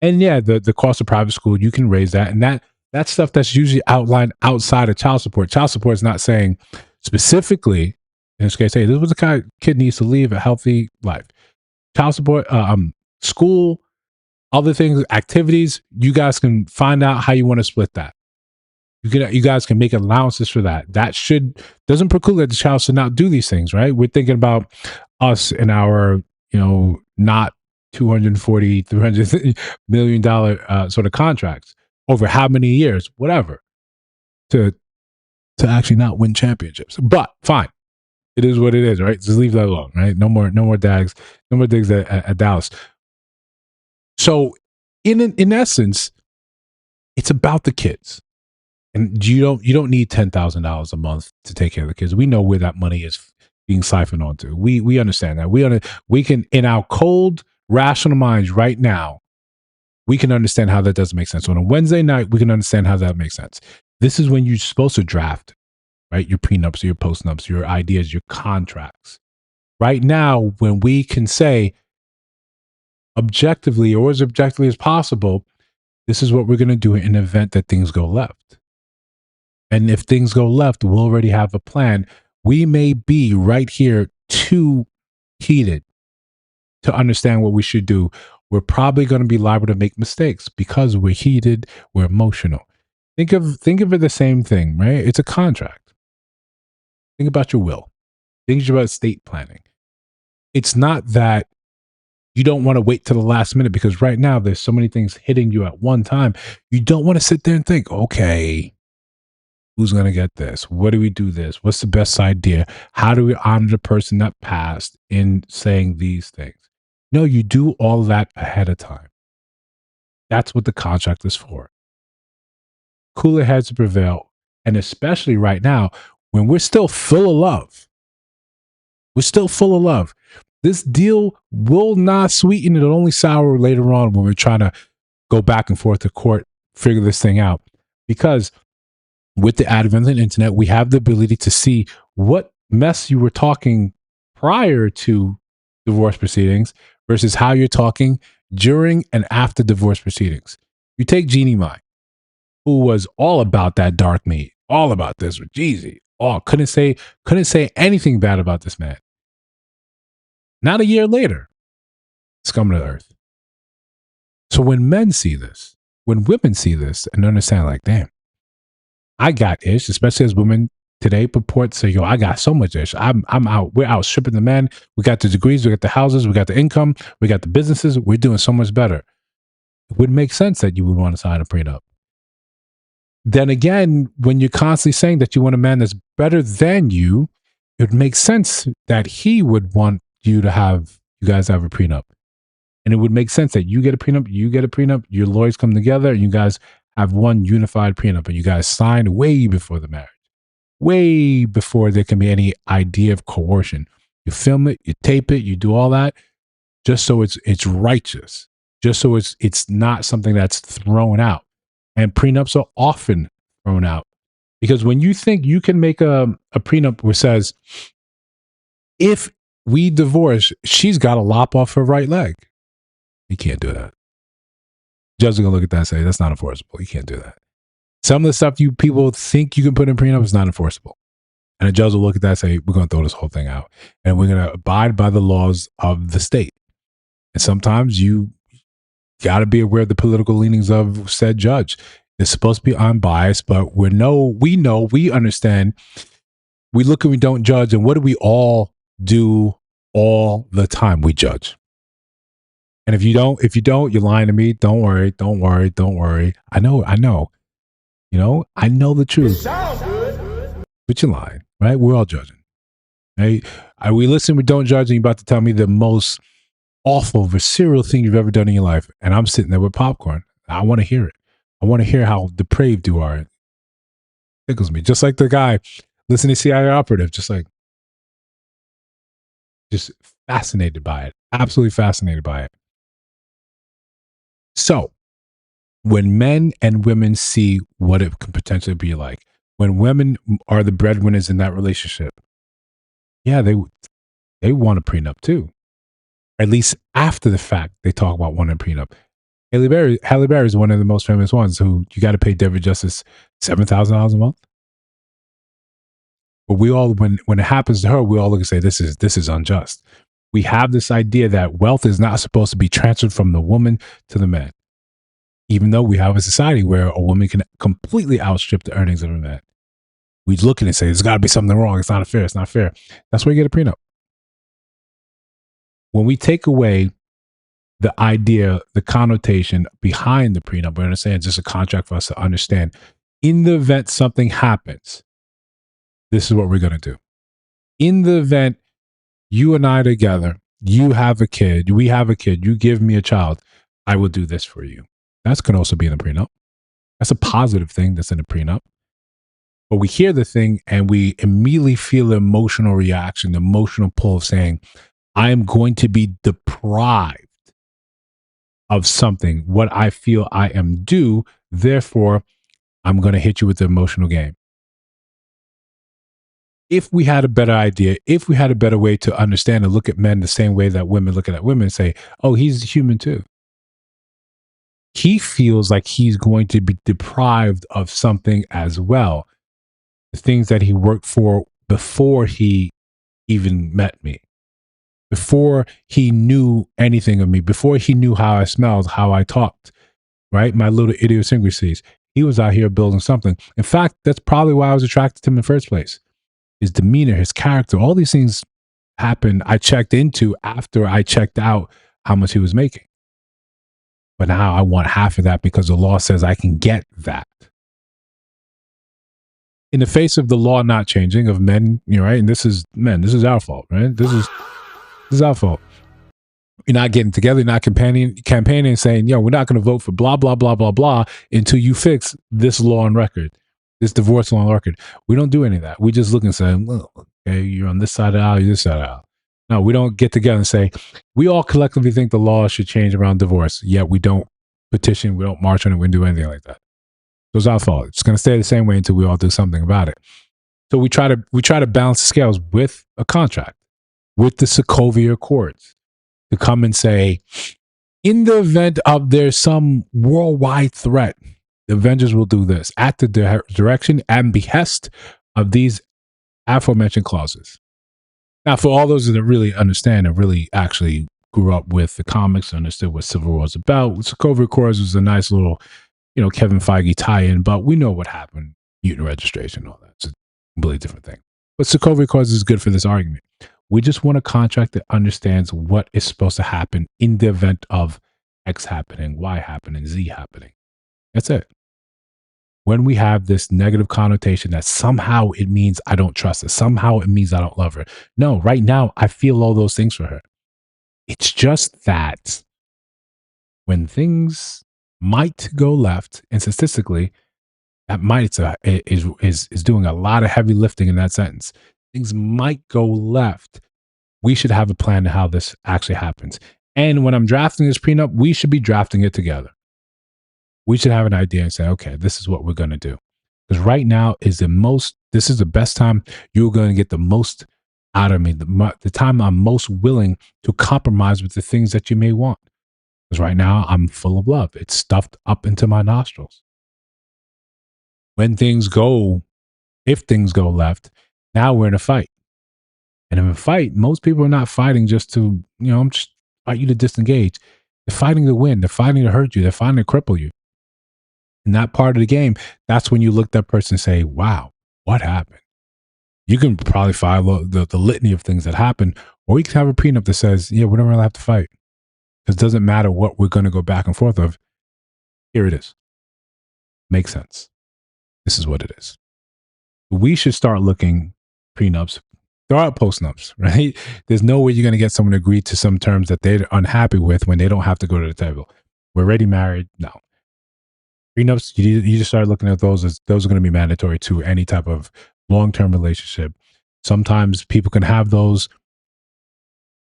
and yeah, the cost of private school, you can raise that, and that's stuff that's usually outlined outside of child support. Child support is not saying specifically in this case, hey, this was the kind of kid needs to live a healthy life. Child support, school, other things, activities, you guys can find out how you want to split that. You guys can make allowances for that. That doesn't preclude that the child should not do these things, right? We're thinking about us in our, not $240, $300 million sort of contracts over how many years, whatever, to actually not win championships. But fine. It is what it is, right? Just leave that alone, right? No more digs at Dallas. So, in essence, it's about the kids, and you don't need $10,000 a month to take care of the kids. We know where that money is being siphoned onto. We understand that. We can, in our cold, rational minds right now, we can understand how that doesn't make sense. On a Wednesday night, we can understand how that makes sense. This is when you're supposed to draft, right? Your prenups, your postnups, your ideas, your contracts. Right now, when we can say objectively, or as objectively as possible, this is what we're going to do in the event that things go left. And if things go left, we'll already have a plan. We may be right here too heated to understand what we should do. We're probably going to be liable to make mistakes because we're heated, we're emotional. Think of it the same thing, right? It's a contract. Think about your will. Think about estate planning. It's not that you don't want to wait till the last minute, because right now there's so many things hitting you at one time. You don't want to sit there and think, okay, Who's going to get this? What do we do this? What's the best idea? How do we honor the person that passed in saying these things? No, you do all that ahead of time. That's what the contract is for. Cooler heads prevail. And especially right now, when we're still full of love. We're still full of love. This deal will not sweeten it. It'll only sour later on when we're trying to go back and forth to court, figure this thing out. Because with the advent of the internet, we have the ability to see what mess you were talking prior to divorce proceedings versus how you're talking during and after divorce proceedings. You take Jeannie Mai, who was all about that dark meat, all about this with Jeezy. Oh, couldn't say anything bad about this man. Not a year later, scum of the earth. So when men see this, when women see this and understand, like, damn, I got ish, especially as women today purport to say, yo, I got so much ish. I'm out. We're out stripping the men. We got the degrees, we got the houses, we got the income, we got the businesses. We're doing so much better. It would make sense that you would want to sign a prenup. Then again, when you're constantly saying that you want a man that's better than you, it would make sense that he would want you guys have a prenup. And it would make sense that you get a prenup, your lawyers come together, and you guys have one unified prenup, and you guys sign way before the marriage, way before there can be any idea of coercion. You film it, you tape it, you do all that, just so it's righteous, just so it's not something that's thrown out. And prenups are often thrown out because when you think you can make a prenup which says, if we divorce, she's got to lop off her right leg. You can't do that. Judge is going to look at that and say, that's not enforceable. You can't do that. Some of the stuff you people think you can put in prenup is not enforceable. And a judge will look at that and say, we're going to throw this whole thing out. And we're going to abide by the laws of the state. And sometimes you got to be aware of the political leanings of said judge. It's supposed to be unbiased, but we understand. We look and we don't judge. And what do we all do all the time? We judge. And if you don't, you're lying to me. Don't worry. I know. You know, I know the truth. But you're lying, right? We're all judging. Right? We listen, we don't judge, and you're about to tell me the most awful, visceral thing you've ever done in your life. And I'm sitting there with popcorn. I want to hear it. I want to hear how depraved you are. It tickles me. Just like the guy listening to CIA Operative, just fascinated by it. Absolutely fascinated by it. So, when men and women see what it could potentially be like, when women are the breadwinners in that relationship, yeah, they want a prenup too. At least after the fact, they talk about wanting a prenup. Halle Berry is one of the most famous ones who you got to pay Deborah Justice $7,000 a month. But we all, when it happens to her, we all look and say, this is unjust. We have this idea that wealth is not supposed to be transferred from the woman to the man. Even though we have a society where a woman can completely outstrip the earnings of a man. We look at it and say, there's got to be something wrong. It's not fair. It's not fair. That's why you get a prenup. When we take away the idea, the connotation behind the prenup, we understand it's just a contract for us to understand. In the event something happens, this is what we're going to do. In the event you and I together, you have a kid, we have a kid, you give me a child, I will do this for you. That can also be in a prenup. That's a positive thing that's in a prenup. But we hear the thing and we immediately feel the emotional reaction, the emotional pull of saying, I am going to be deprived of something, what I feel I am due. Therefore, I'm going to hit you with the emotional game. If we had a better idea, if we had a better way to understand and look at men the same way that women look at women and say, oh, he's human too. He feels like he's going to be deprived of something as well. The things that he worked for before he even met me, before he knew anything of me, before he knew how I smelled, how I talked, right? My little idiosyncrasies. He was out here building something. In fact, that's probably why I was attracted to him in the first place. His demeanor, his character, all these things happened. I checked into after I checked out how much he was making. But now I want half of that because the law says I can get that. in the face of the law not changing, of men, right? And this is our fault, right? This is our fault. You're not getting together, you're not campaigning and saying, we're not going to vote for blah, blah, blah, blah, blah until you fix this law on record, this divorce law on record. We don't do any of that. We just look and say, well, okay, you're on this side of the aisle, you're this side of the aisle. No, we don't get together and say, we all collectively think the law should change around divorce, yet we don't petition, we don't march on it, we don't do anything like that. So it's our fault. It's going to stay the same way until we all do something about it. So we try to balance the scales with a contract, with the Sokovia Accords, to come and say, in the event of there's some worldwide threat, the Avengers will do this at the direction and behest of these aforementioned clauses. Now, for all those that really understand and really actually grew up with the comics, understood what Civil War was about, Sokovia Accords was a nice little, Kevin Feige tie-in, but we know what happened, mutant registration and all that. It's a completely different thing. But Sokovia Accords is good for this argument. We just want a contract that understands what is supposed to happen in the event of X happening, Y happening, Z happening. That's it. When we have this negative connotation that somehow it means I don't trust her, somehow it means I don't love her. No, right now I feel all those things for her. It's just that when things might go left, and statistically, that might is doing a lot of heavy lifting in that sentence. Things might go left. We should have a plan to how this actually happens. And when I'm drafting this prenup, we should be drafting it together. We should have an idea and say, okay, this is what we're going to do. Because right now this is the best time you're going to get the most out of me, the time I'm most willing to compromise with the things that you may want. Because right now I'm full of love. It's stuffed up into my nostrils. If things go left, now we're in a fight. And in a fight, most people are not fighting just to, I'm just fight you to disengage. They're fighting to win. They're fighting to hurt you. They're fighting to cripple you. In that part of the game, that's when you look at that person and say, wow, what happened? You can probably follow the litany of things that happened, or you can have a prenup that says, we don't really have to fight. Because it doesn't matter what we're going to go back and forth of. Here it is. Makes sense. This is what it is. We should start looking prenups. There are postnups, right? There's no way you're going to get someone to agree to some terms that they're unhappy with when they don't have to go to the table. We're already married. No. Prenups, you just start looking at those as those are going to be mandatory to any type of long-term relationship. Sometimes people can have those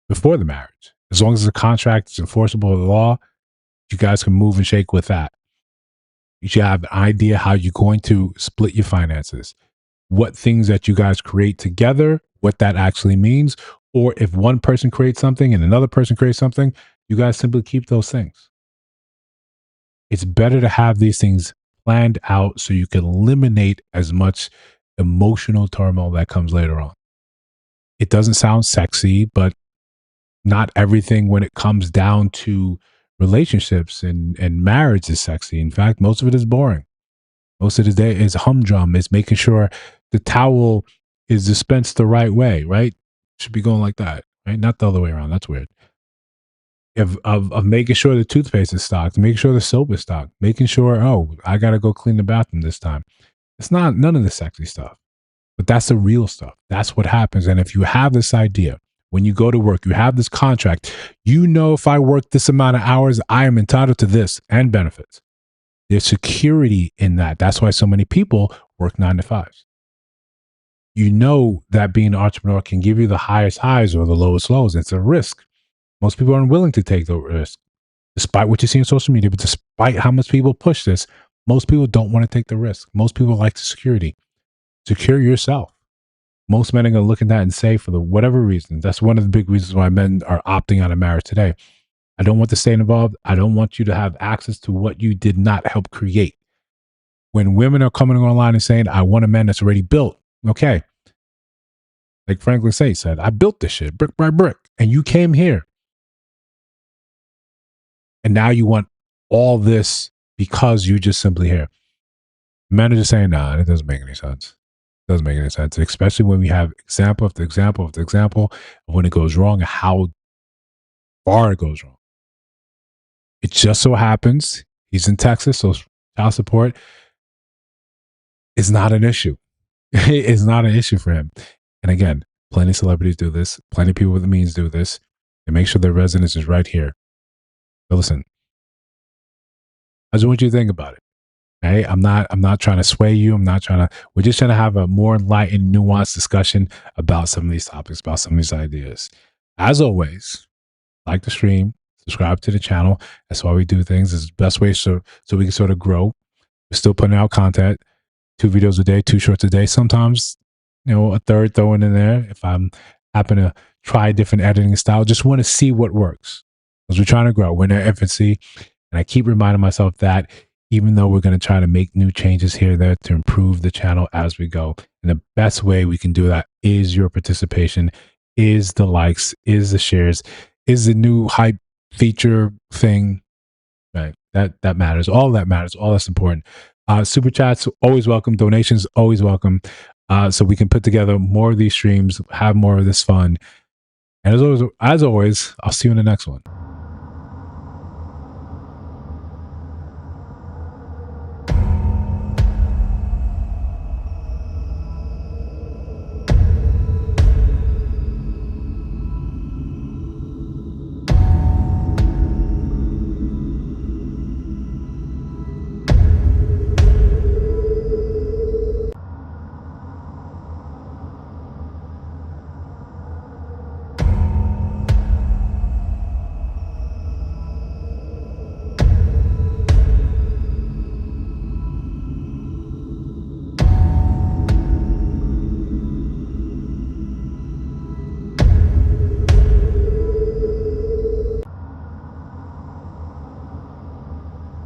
before the marriage. As long as the contract is enforceable in the law, you guys can move and shake with that. You should have an idea how you're going to split your finances, what things that you guys create together, what that actually means, or if one person creates something and another person creates something, you guys simply keep those things. It's better to have these things planned out so you can eliminate as much emotional turmoil that comes later on. It doesn't sound sexy, but not everything when it comes down to relationships and marriage is sexy. In fact, most of it is boring. Most of the day is humdrum. It's making sure the towel is dispensed the right way, right? Should be going like that, right? Not the other way around. That's weird. Of making sure the toothpaste is stocked, making sure the soap is stocked, making sure, I got to go clean the bathroom this time. It's not none of the sexy stuff, but that's the real stuff. That's what happens. And if you have this idea, when you go to work, you have this contract, if I work this amount of hours, I am entitled to this and benefits. There's security in that. That's why so many people work 9 to 5s. That being an entrepreneur can give you the highest highs or the lowest lows. It's a risk. Most people are unwilling to take the risk, despite what you see on social media. But despite how much people push this, most people don't want to take the risk. Most people like the security. Secure yourself. Most men are going to look at that and say, for whatever reason, that's one of the big reasons why men are opting out of marriage today. I don't want the state involved. I don't want you to have access to what you did not help create. When women are coming online and saying, I want a man that's already built. Okay. Like Franklin Saint said, I built this shit brick by brick, and you came here. And now you want all this because you just simply here. Men are just saying, nah, it doesn't make any sense. It doesn't make any sense, especially when we have example after example after example of when it goes wrong and how far it goes wrong. It just so happens he's in Texas, so child support is not an issue. It's not an issue for him. And again, plenty of celebrities do this. Plenty of people with the means do this. And make sure their residence is right here. So listen, I just want you to think about it. Okay? I'm not trying to sway you. We're just trying to have a more enlightened, nuanced discussion about some of these topics, about some of these ideas. As always, like the stream, subscribe to the channel. That's why we do things. It's the best way so we can sort of grow. We're still putting out content, 2 videos a day, 2 shorts a day. Sometimes, a third thrown in there if I'm happen to try a different editing style. Just want to see what works. Because we're trying to grow. We're in our infancy. And I keep reminding myself that even though we're going to try to make new changes here and there to improve the channel as we go. And the best way we can do that is your participation, is the likes, is the shares, is the new hype feature thing. Right. That matters. All that matters. All that's important. Super chats, always welcome. Donations, always welcome. So we can put together more of these streams, have more of this fun. And as always, I'll see you in the next one.